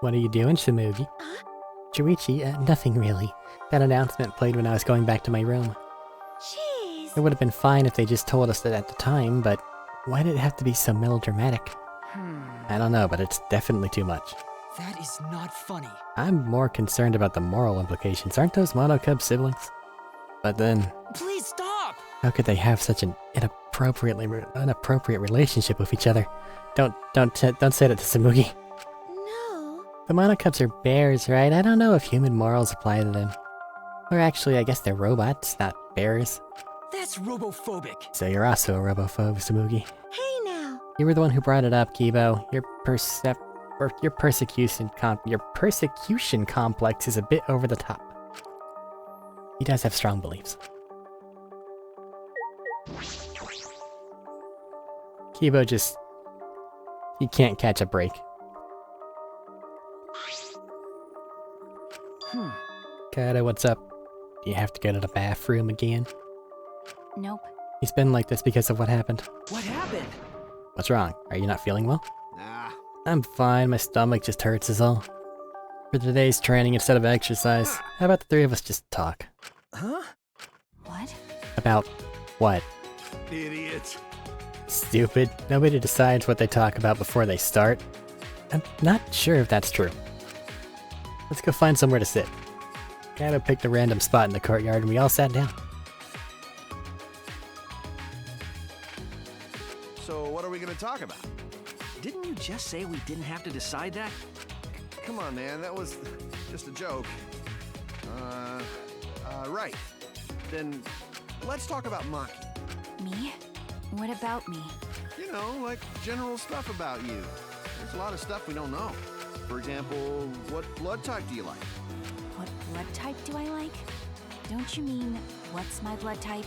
What are you doing, Tsumugi? Shuichi, nothing really. That announcement played when I was going back to my room. jeez. It would have been fine if they just told us that at the time, but why did it have to be so melodramatic? I don't know, but it's definitely too much. That is not funny. I'm more concerned about the moral implications. Aren't those Monocub siblings? But then, Please stop! how could they have such an inappropriate relationship with each other? Don't say that to Tsumugi. No. The Monocubs are bears, right? I don't know if human morals apply to them. Or actually, I guess they're robots, not bears. That's robophobic. So you're also a robophobe, Tsumugi. Hey now. You were the one who brought it up, Kibo. Your persecution complex is a bit over the top. He does have strong beliefs. Kibo he can't catch a break. Kaido, what's up? Do you have to go to the bathroom again? Nope. He's been like this because of what happened. what happened? What's wrong? Are you not feeling well? Nah. I'm fine, my stomach just hurts is all. For today's training instead of exercise, how about the three of us just talk? Huh? What? About what? Idiot. Stupid. Nobody decides what they talk about before they start. I'm not sure if that's true. Let's go find somewhere to sit. Kaido picked a random spot in the courtyard and we all sat down. So what are we gonna talk about? Didn't you just say we didn't have to decide that? Come on, man, that was just a joke. Right. Then let's talk about Maki. Me? What about me? You know, like general stuff about you. There's a lot of stuff we don't know. For example, what blood type do you like? What blood type do I like? Don't you mean, what's my blood type?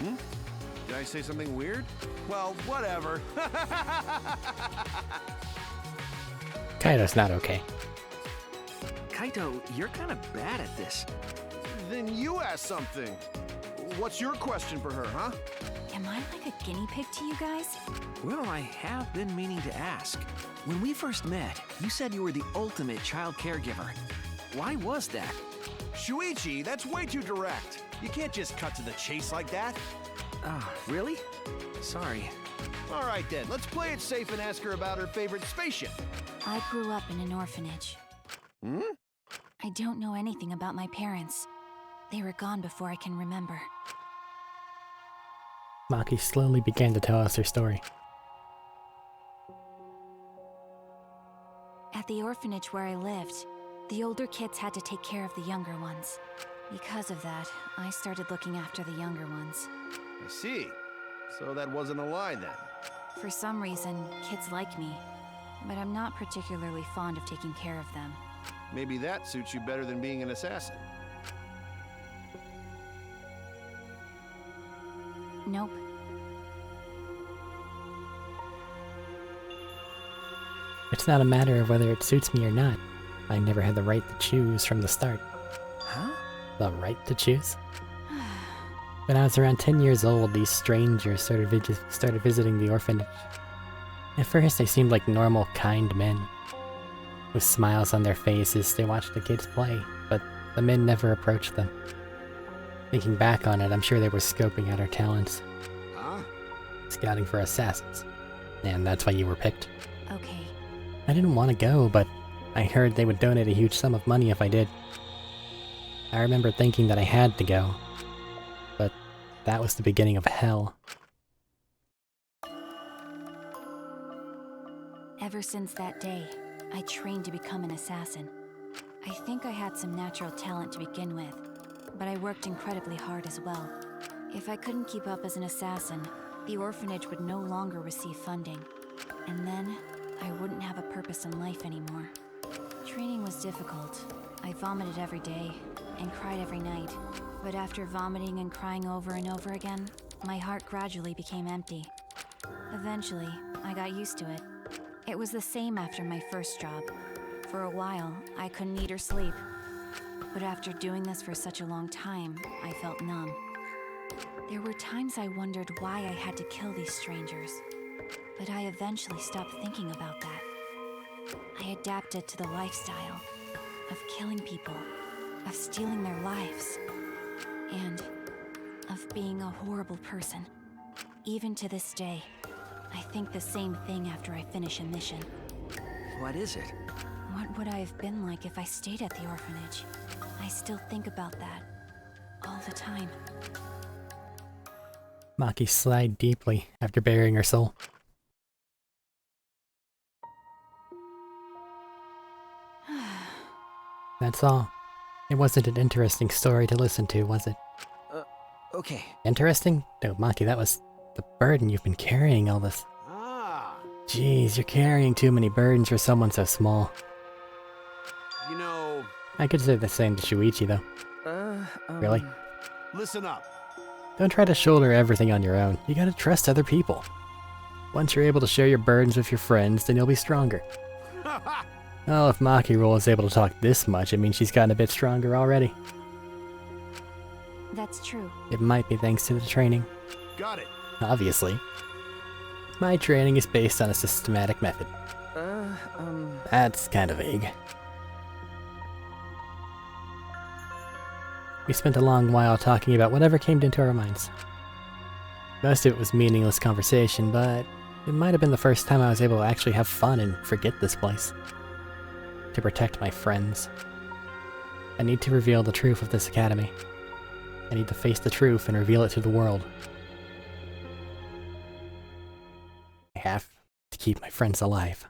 Did I say something weird? Well, whatever. Kaido's not okay. Kaito, you're kind of bad at this. Then you ask something. What's your question for her, huh? Am I like a guinea pig to you guys? Well, I have been meaning to ask. When we first met, you said you were the ultimate child caregiver. Why was that? Shuichi, that's way too direct. You can't just cut to the chase like that. Ah, really? Sorry. All right then, let's play it safe and ask her about her favorite spaceship. I grew up in an orphanage. I don't know anything about my parents. They were gone before I can remember. Maki slowly began to tell us her story. At the orphanage where I lived, the older kids had to take care of the younger ones. Because of that, I started looking after the younger ones. I see. So that wasn't a lie then. For some reason, kids like me, but I'm not particularly fond of taking care of them. Maybe that suits you better than being an assassin. Nope. It's not a matter of whether it suits me or not. I never had the right to choose from the start. Huh? The right to choose? When I was around 10 years old, these strangers started visiting the orphanage. At first, they seemed like normal, kind men. With smiles on their faces, they watched the kids play, but the men never approached them. Thinking back on it, I'm sure they were scoping out our talents. Huh? Scouting for assassins. And that's why you were picked. Okay. I didn't want to go, but I heard they would donate a huge sum of money if I did. I remember thinking that I had to go, but that was the beginning of hell. Ever since that day, I trained to become an assassin. I think I had some natural talent to begin with, but I worked incredibly hard as well. If I couldn't keep up as an assassin, the orphanage would no longer receive funding, and then I wouldn't have a purpose in life anymore. Training was difficult. I vomited every day and cried every night, but after vomiting and crying over and over again, my heart gradually became empty. Eventually, I got used to it. It was the same after my first job. For a while, I couldn't eat or sleep. But after doing this for such a long time, I felt numb. There were times I wondered why I had to kill these strangers, but I eventually stopped thinking about that. I adapted to the lifestyle of killing people, of stealing their lives, and of being a horrible person. Even to this day, I think the same thing after I finish a mission. What is it? What would I have been like if I stayed at the orphanage? I still think about that all the time. Maki sighed deeply after burying her soul. That's all. It wasn't an interesting story to listen to, was it? Okay. Interesting? No, Maki, that was the burden you've been carrying all this. Ah, Jeez, you're carrying too many burdens for someone so small. you know, I could say the same to Shuichi, though. Really? listen up. Don't try to shoulder everything on your own. You gotta trust other people. Once you're able to share your burdens with your friends, then you'll be stronger. Oh, if Maki-Roll is able to talk this much, it means she's gotten a bit stronger already. That's true. It might be thanks to the training. Got it. Obviously. My training is based on a systematic method. That's kind of vague. We spent a long while talking about whatever came into our minds. Most of it was meaningless conversation, but it might have been the first time I was able to actually have fun and forget this place. To protect my friends. I need to reveal the truth of this academy. I need to face the truth and reveal it to the world. I have to keep my friends alive.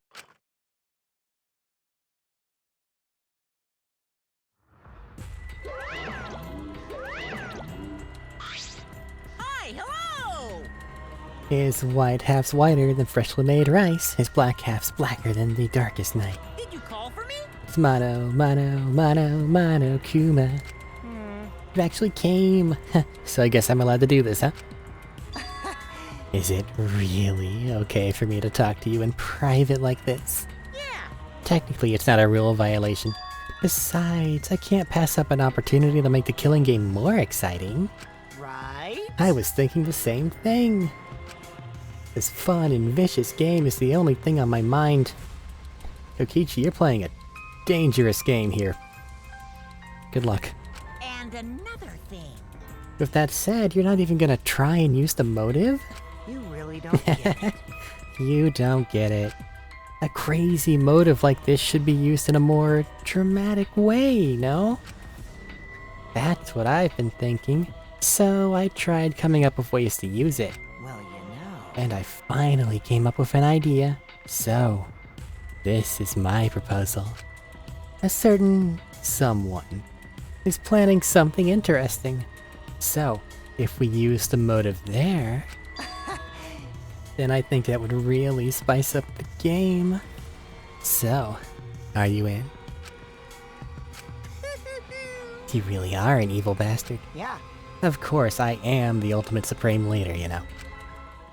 Hi, hello! His white half's whiter than freshly made rice. His black half's blacker than the darkest night. Did you call for me? It's mono, Kuma. You actually came. So I guess I'm allowed to do this, huh? Is it really okay for me to talk to you in private like this? Yeah. Technically, it's not a rule violation. Besides, I can't pass up an opportunity to make the killing game more exciting. Right? I was thinking the same thing. This fun and vicious game is the only thing on my mind. Kokichi, you're playing a dangerous game here. Good luck. And another thing. With that said, you're not even gonna try and use the motive? You really don't get it. You don't get it. A crazy motive like this should be used in a more dramatic way, no? That's what I've been thinking. So I tried coming up with ways to use it. Well, you know. And I finally came up with an idea. So, this is my proposal. A certain someone is planning something interesting. So, if we use the motive there, then I think that would really spice up the game. So, are you in? You really are an evil bastard. Yeah. Of course, I am the ultimate supreme leader, you know.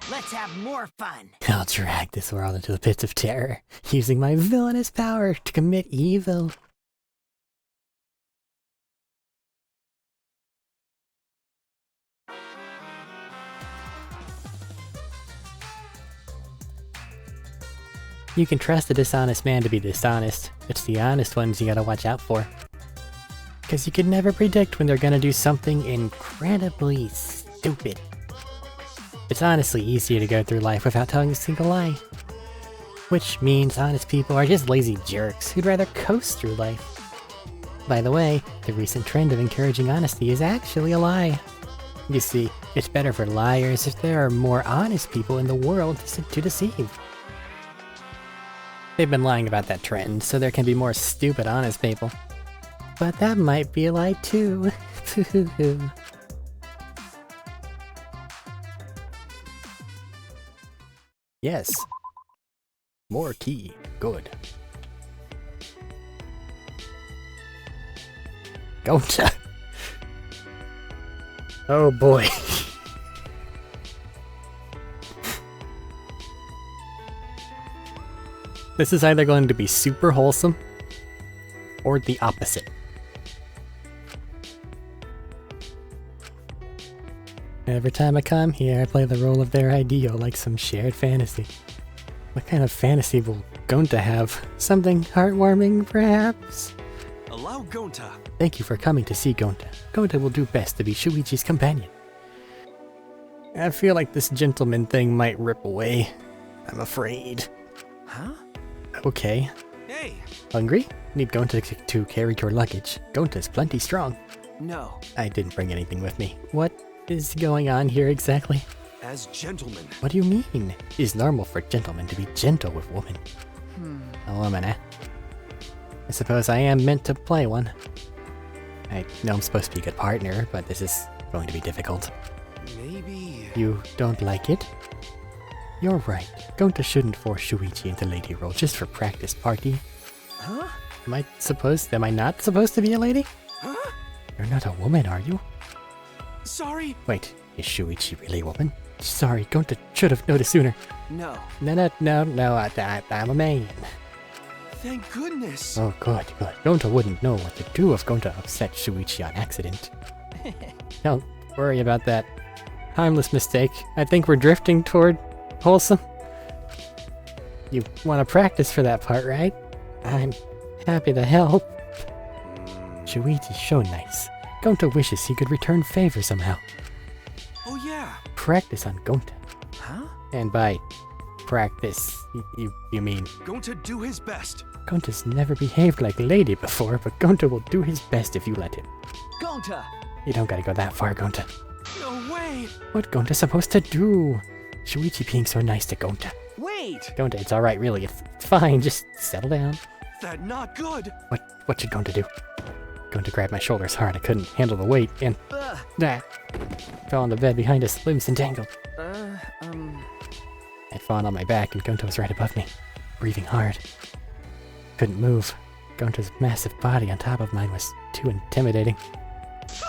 Let's have more fun. I'll drag this world into the pits of terror, using my villainous power to commit evil. You can trust a dishonest man to be dishonest. It's the honest ones you gotta watch out for. Because you can never predict when they're gonna do something incredibly stupid. It's honestly easier to go through life without telling a single lie. Which means honest people are just lazy jerks who'd rather coast through life. By the way, the recent trend of encouraging honesty is actually a lie. You see, it's better for liars if there are more honest people in the world to deceive. They've been lying about that trend, so there can be more stupid honest people. But that might be a lie too. Yes. More key. Good. Gotcha. Oh boy. This is either going to be super wholesome or the opposite. Every time I come here, I play the role of their ideal like some shared fantasy. What kind of fantasy will Gonta have? Something heartwarming, perhaps? Allow Gonta. Thank you for coming to see Gonta. Gonta will do best to be Shuichi's companion. I feel like this gentleman thing might rip away. I'm afraid. Huh? Okay. Hey! Hungry? Need Gonta to carry your luggage. Gonta's plenty strong. No. I didn't bring anything with me. What is going on here exactly? As gentlemen. What do you mean? It is normal for gentlemen to be gentle with women. A woman, eh? I suppose I am meant to play one. I know I'm supposed to be a good partner, but this is going to be difficult. Maybe... You don't like it? You're right. Gonta shouldn't force Shuichi into lady role just for practice party. Huh? Am I not supposed to be a lady? Huh? You're not a woman, are you? Sorry? Wait, is Shuichi really a woman? Sorry, Gonta should have noticed sooner. No. No, I'm a man. Thank goodness. Oh, good. Gonta wouldn't know what to do if Gonta upset Shuichi on accident. Don't worry about that. Harmless mistake. I think we're drifting toward wholesome. You want to practice for that part, right? I'm happy to help. Shuichi's so nice. Gonta wishes he could return favor somehow. Oh yeah. Practice on Gonta. Huh? And by practice, you mean... Gonta do his best. Gonta's never behaved like a lady before, but Gonta will do his best if you let him. Gonta! You don't gotta go that far, Gonta. No way. What Gonta's supposed to do? Shuichi being so nice to Gonta. Wait! Gonta, it's alright, really. It's fine, just settle down. That not good. What should Gonta do? Gonta grabbed my shoulders hard. I couldn't handle the weight, and... fell on the bed behind us, limbs entangled. I'd fallen on my back, and Gonta was right above me, breathing hard. Couldn't move. Gonta's massive body on top of mine was too intimidating.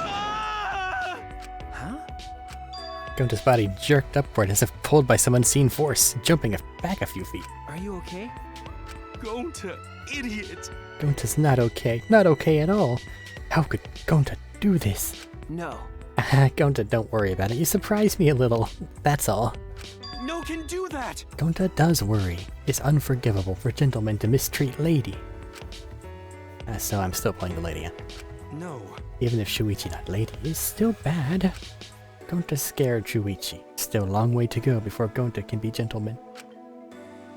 Ah! Huh? Gonta's body jerked upward as if pulled by some unseen force, jumping back a few feet. Are you okay? Gonta, idiot. Gonta's not okay. Not okay at all. How could Gonta do this? No. Gonta, don't worry about it. You surprised me a little. That's all. No can do that. Gonta does worry. It's unforgivable for gentlemen to mistreat lady. So I'm still playing the lady, huh? No. Even if Shuichi not lady is still bad. Gonta scared Shuichi. Still a long way to go before Gonta can be gentleman.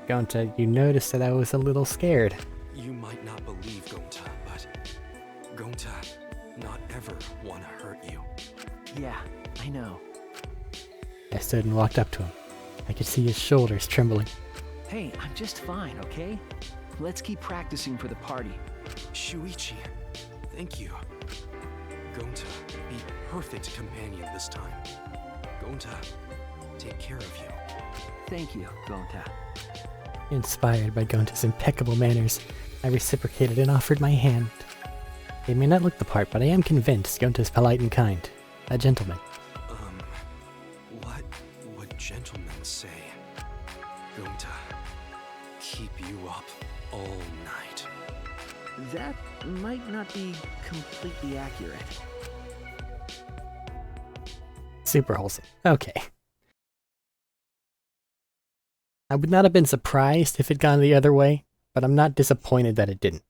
Gonta, you noticed that I was a little scared. You might not believe Gonta, but Gonta not ever wanna hurt you. Yeah, I know. I stood and walked up to him. I could see his shoulders trembling. Hey, I'm just fine, okay? Let's keep practicing for the party. Shuichi, thank you. Gonta, be perfect companion this time. Gonta, take care of you. Thank you, Gonta. Inspired by Gonta's impeccable manners, I reciprocated and offered my hand. It may not look the part, but I am convinced Gonta's polite and kind. A gentleman. What would gentlemen say? Gonta, keep you up all night. That might not be completely accurate. Super wholesome. Okay. I would not have been surprised if it gone the other way, but I'm not disappointed that it didn't.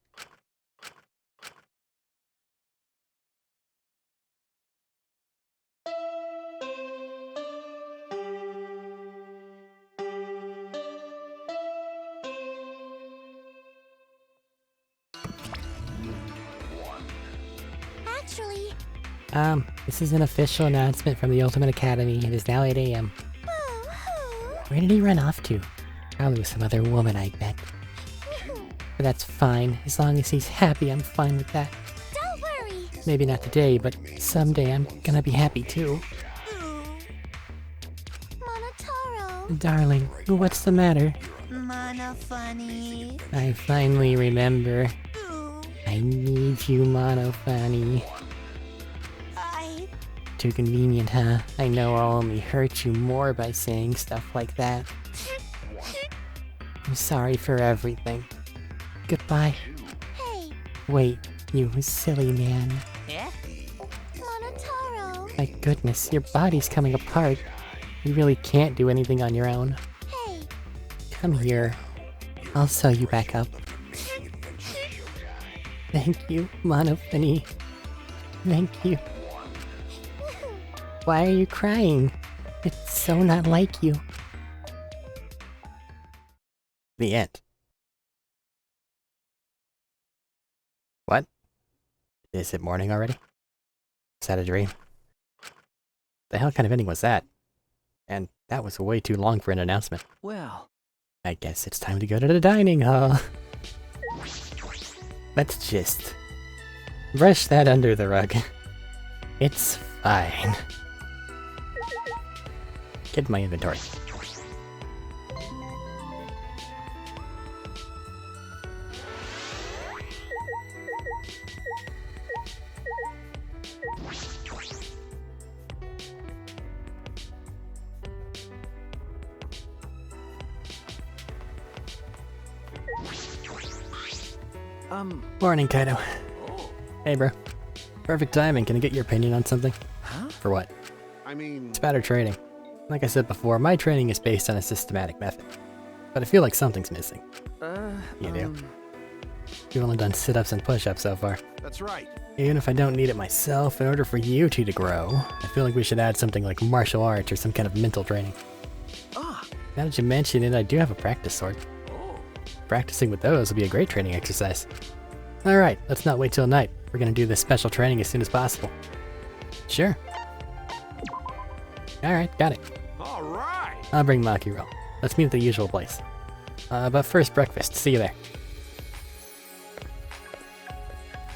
Actually, This is an official announcement from the Ultimate Academy. It is now 8 AM. boo-hoo. Where did he run off to? Probably with some other woman, I bet. But that's fine. As long as he's happy, I'm fine with that. Don't worry. Maybe not today, but someday I'm gonna be happy too. Monotaro. Darling, what's the matter? Mono funny. I finally remember. Ooh, I need you, Monofani. I... Too convenient, huh? I know I'll only hurt you more by saying stuff like that. I'm sorry for everything. Goodbye. Hey, Wait, you silly man. Monotaro. My goodness, your body's coming apart. You really can't do anything on your own. Hey, Come here. I'll sew you back up. Thank you, Monofani. Thank you. Why are you crying? It's so not like you. The end. What? Is it morning already? Is that a dream? The hell kind of ending was that? And that was way too long for an announcement. Well, I guess it's time to go to the dining hall. Let's just brush that under the rug. It's fine. Get my inventory. Morning, Kaido. Hey, bro. Perfect timing. Can I get your opinion on something? Huh? For what? I mean, It's about our training. Like I said before, my training is based on a systematic method. But I feel like something's missing. You do? You've only done sit-ups and push-ups so far. that's right. Even if I don't need it myself, in order for you two to grow, I feel like we should add something like martial arts or some kind of mental training. Ah. Now that you mention it, I do have a practice sword. Oh. Practicing with those will be a great training exercise. Alright, let's not wait till night. We're gonna do this special training as soon as possible. Sure. Alright, got it. All right. I'll bring Maki roll. Let's meet at the usual place. But first breakfast. See you there.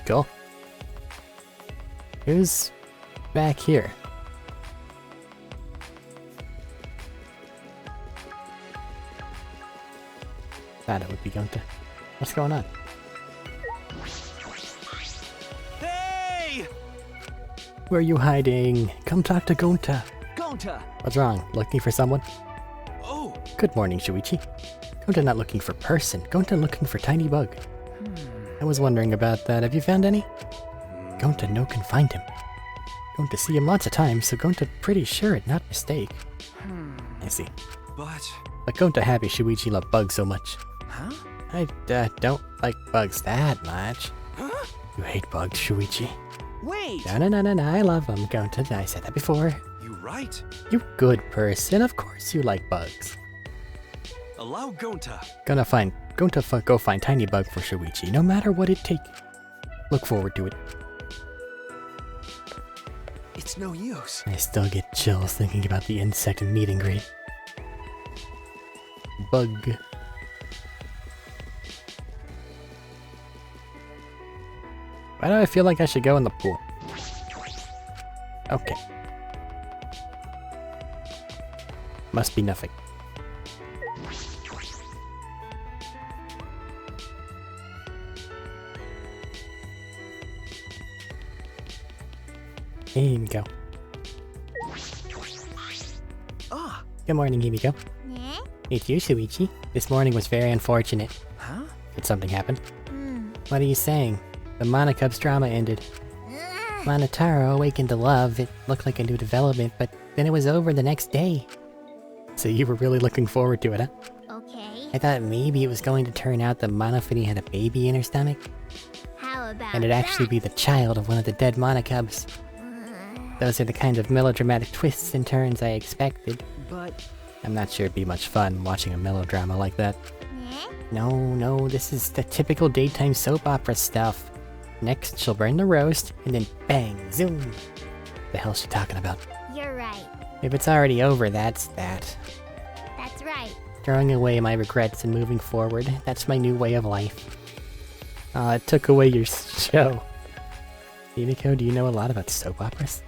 Cool. Who's back here? Thought it would be Gonta. What's going on? Hey! Where are you hiding? Come talk to Gonta. Gonta! What's wrong? Looking for someone? Oh! Good morning, Shuichi. Gonta not looking for person. Gonta looking for tiny bug. I was wondering about that. Have you found any? Gonta no can find him. Gonta see him lots of times, so Gonta pretty sure it not mistake. I see. But Gonta happy Shuichi love bugs so much. Huh? I don't like bugs that much. Huh? You hate bugs, Shuichi. Wait! No, I love them, Gonta. I said that before. You right. You good person, of course you like bugs. Allow Gonta. Gonta go find tiny bug for Shuichi, no matter what it take. Look forward to it. It's no use. I still get chills thinking about the insect and meet and greet. Bug. Why do I feel like I should go in the pool? Okay. Must be nothing. Here we go. Ah! Good morning, Himiko. Yeah? It's you, Shuichi. This morning was very unfortunate. Huh? Did something happen? Hmm. What are you saying? The Monocub's drama ended. Monotaro awakened to love. It looked like a new development, but then it was over the next day. So you were really looking forward to it, huh? I thought maybe it was going to turn out that Monofini had a baby in her stomach, How about and it'd actually be the child of one of the dead Monocubs. Those are the kind of melodramatic twists and turns I expected. But I'm not sure it'd be much fun watching a melodrama like that. No, this is the typical daytime soap opera stuff. Next, she'll burn the roast, and then bang, zoom. The hell's she talking about? You're right. If it's already over, that's that. That's right. Throwing away my regrets and moving forward, that's my new way of life. It took away your show. Yumiko, do you know a lot about soap operas?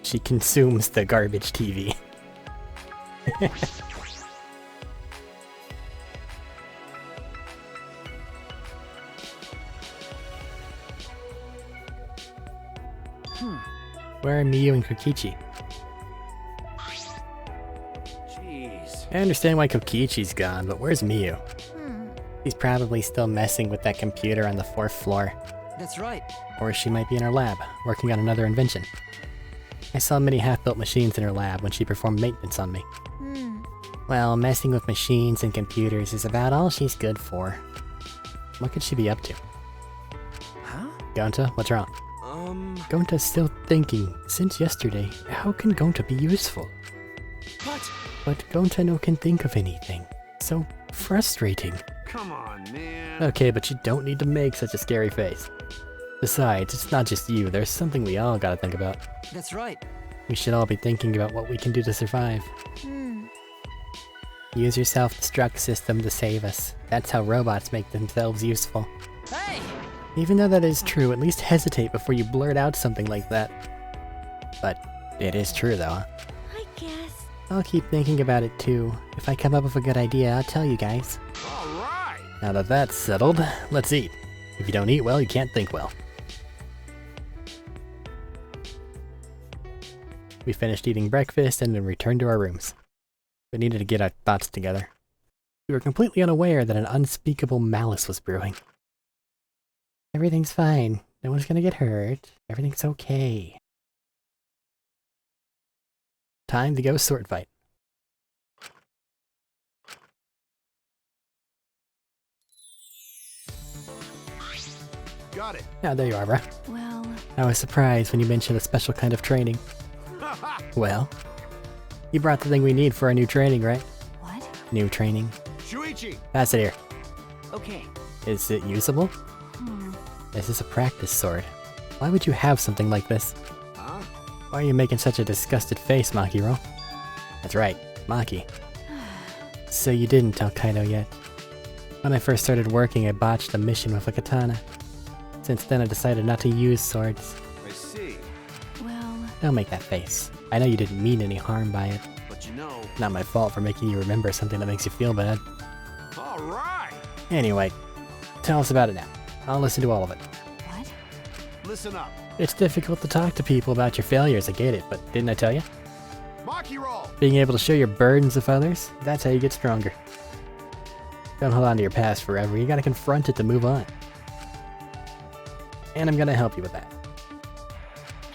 She consumes the garbage TV. Where are Miyu and Kokichi? jeez. I understand why Kokichi's gone, but where's Miyu? He's probably still messing with that computer on the 4th floor. That's right. Or she might be in her lab, working on another invention. I saw many half-built machines in her lab when she performed maintenance on me. Well, messing with machines and computers is about all she's good for. What could she be up to? Huh? Gonta, what's wrong? Gonta's still thinking, since yesterday, how can Gonta be useful? But Gonta no can think of anything. So frustrating. Come on, man. Okay, but you don't need to make such a scary face. Besides, it's not just you, there's something we all gotta think about. That's right. We should all be thinking about what we can do to survive. Use your self-destruct system to save us. That's how robots make themselves useful. Hey! Even though that is true, at least hesitate before you blurt out something like that. But it is true though, huh? I guess. I'll keep thinking about it too. If I come up with a good idea, I'll tell you guys. All right. Now that that's settled, let's eat. If you don't eat well, you can't think well. We finished eating breakfast and then returned to our rooms. We needed to get our thoughts together. We were completely unaware that an unspeakable malice was brewing. Everything's fine. No one's gonna get hurt. Everything's okay. Time to go sword fight. Got it. Ah, there you are, bruh. Well, I was surprised when you mentioned a special kind of training. Well, you brought the thing we need for our new training, right? what? New training. Shuichi! Pass it here. Okay. Is it usable? This is a practice sword. Why would you have something like this? Huh? Why are you making such a disgusted face, Makiro? That's right, Maki. So you didn't tell Kaido yet. When I first started working, I botched a mission with a katana. Since then, I decided not to use swords. I see. Well, Don't make that face. I know you didn't mean any harm by it. But you know. Not my fault for making you remember something that makes you feel bad. All right. Anyway, tell us about it now. I'll listen to all of it. what? Listen up. It's difficult to talk to people about your failures, I get it, but didn't I tell you? Maki roll! Being able to share your burdens with others, that's how you get stronger. Don't hold on to your past forever, you gotta confront it to move on. And I'm gonna help you with that.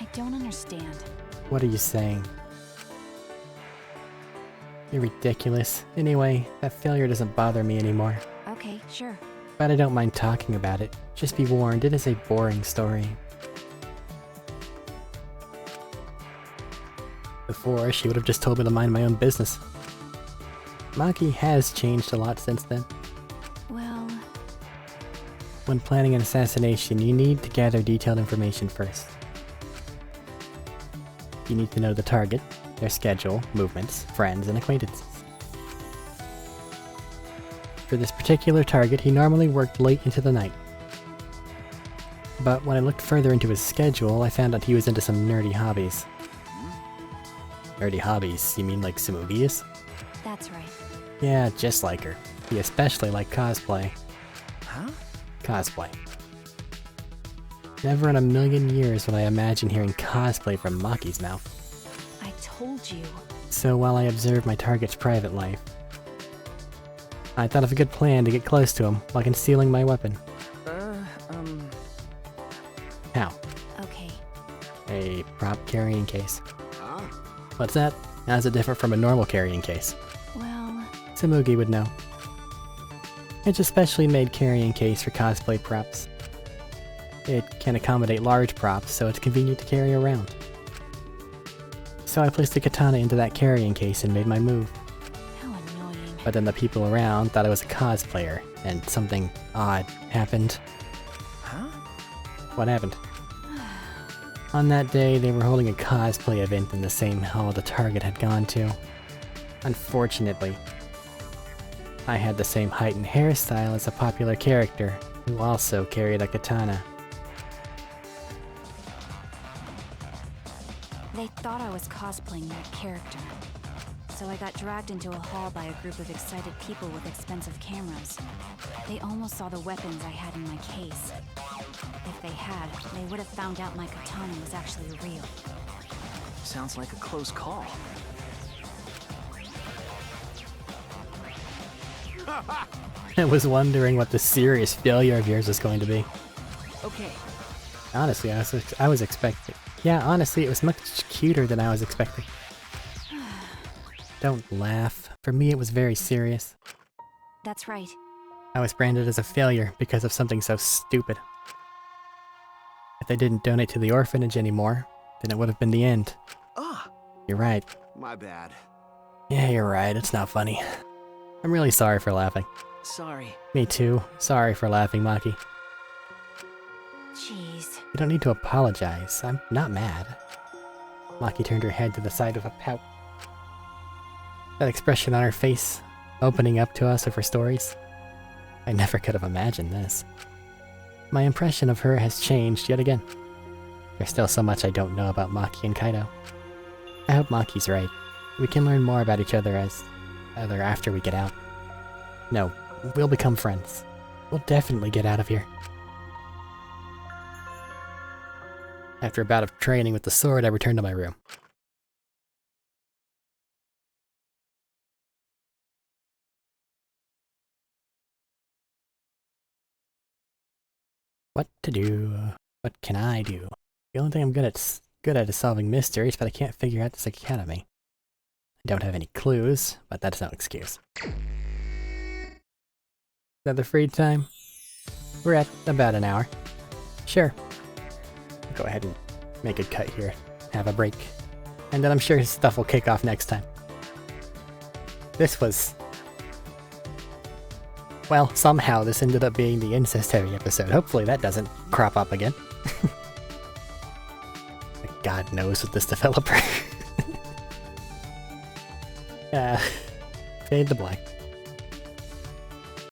I don't understand. What are you saying? You're ridiculous. Anyway, that failure doesn't bother me anymore. Okay, sure. But I don't mind talking about it. Just be warned, it is a boring story. Before, she would have just told me to mind my own business. Maki has changed a lot since then. Well, When planning an assassination, you need to gather detailed information first. You need to know the target, their schedule, movements, friends, and acquaintances. For this particular target, he normally worked late into the night. But when I looked further into his schedule, I found out he was into some nerdy hobbies. Nerdy hobbies? You mean like Samugias? that's right. Yeah, just like her. He especially liked cosplay. Huh? Cosplay. Never in a million years would I imagine hearing cosplay from Maki's mouth. I told you. So while I observed my target's private life, I thought of a good plan to get close to him while concealing my weapon. How? Okay. A prop carrying case. Huh? What's that? How's it different from a normal carrying case? Well, Tsumugi would know. It's a specially made carrying case for cosplay props. It can accommodate large props, so it's convenient to carry around. So I placed the katana into that carrying case and made my move. How annoying. But then the people around thought I was a cosplayer, and something odd happened. Huh? What happened? On that day, they were holding a cosplay event in the same hall the target had gone to. Unfortunately, I had the same height and hairstyle as a popular character, who also carried a katana. They thought I was cosplaying that character. So I got dragged into a hall by a group of excited people with expensive cameras. They almost saw the weapons I had in my case. If they had, they would have found out my katana was actually real. Sounds like a close call. I was wondering what the serious failure of yours was going to be. Okay. Honestly, I was expecting. Yeah, honestly, it was much cuter than I was expecting. Don't laugh. For me, it was very serious. That's right. I was branded as a failure because of something so stupid. If they didn't donate to the orphanage anymore, then it would have been the end. Ah, You're right. My bad. Yeah, you're right. It's not funny. I'm really sorry for laughing. sorry. Me too. Sorry for laughing, Maki. Jeez. You don't need to apologize. I'm not mad. Maki turned her head to the side with a pout. That expression on her face, opening up to us of her stories. I never could have imagined this. My impression of her has changed yet again. There's still so much I don't know about Maki and Kaido. I hope Maki's right. We can learn more about each other after we get out. No, we'll become friends. We'll definitely get out of here. After a bout of training with the sword, I returned to my room. What to do? What can I do? The only thing I'm good at is solving mysteries, but I can't figure out this academy. I don't have any clues, but that's no excuse. Another free time? We're at about an hour. Sure. Go ahead and make a cut here. Have a break. And then I'm sure his stuff will kick off next time. This was... Well, somehow this ended up being the incest-heavy episode. Hopefully that doesn't crop up again. God knows with this developer. Fade to black.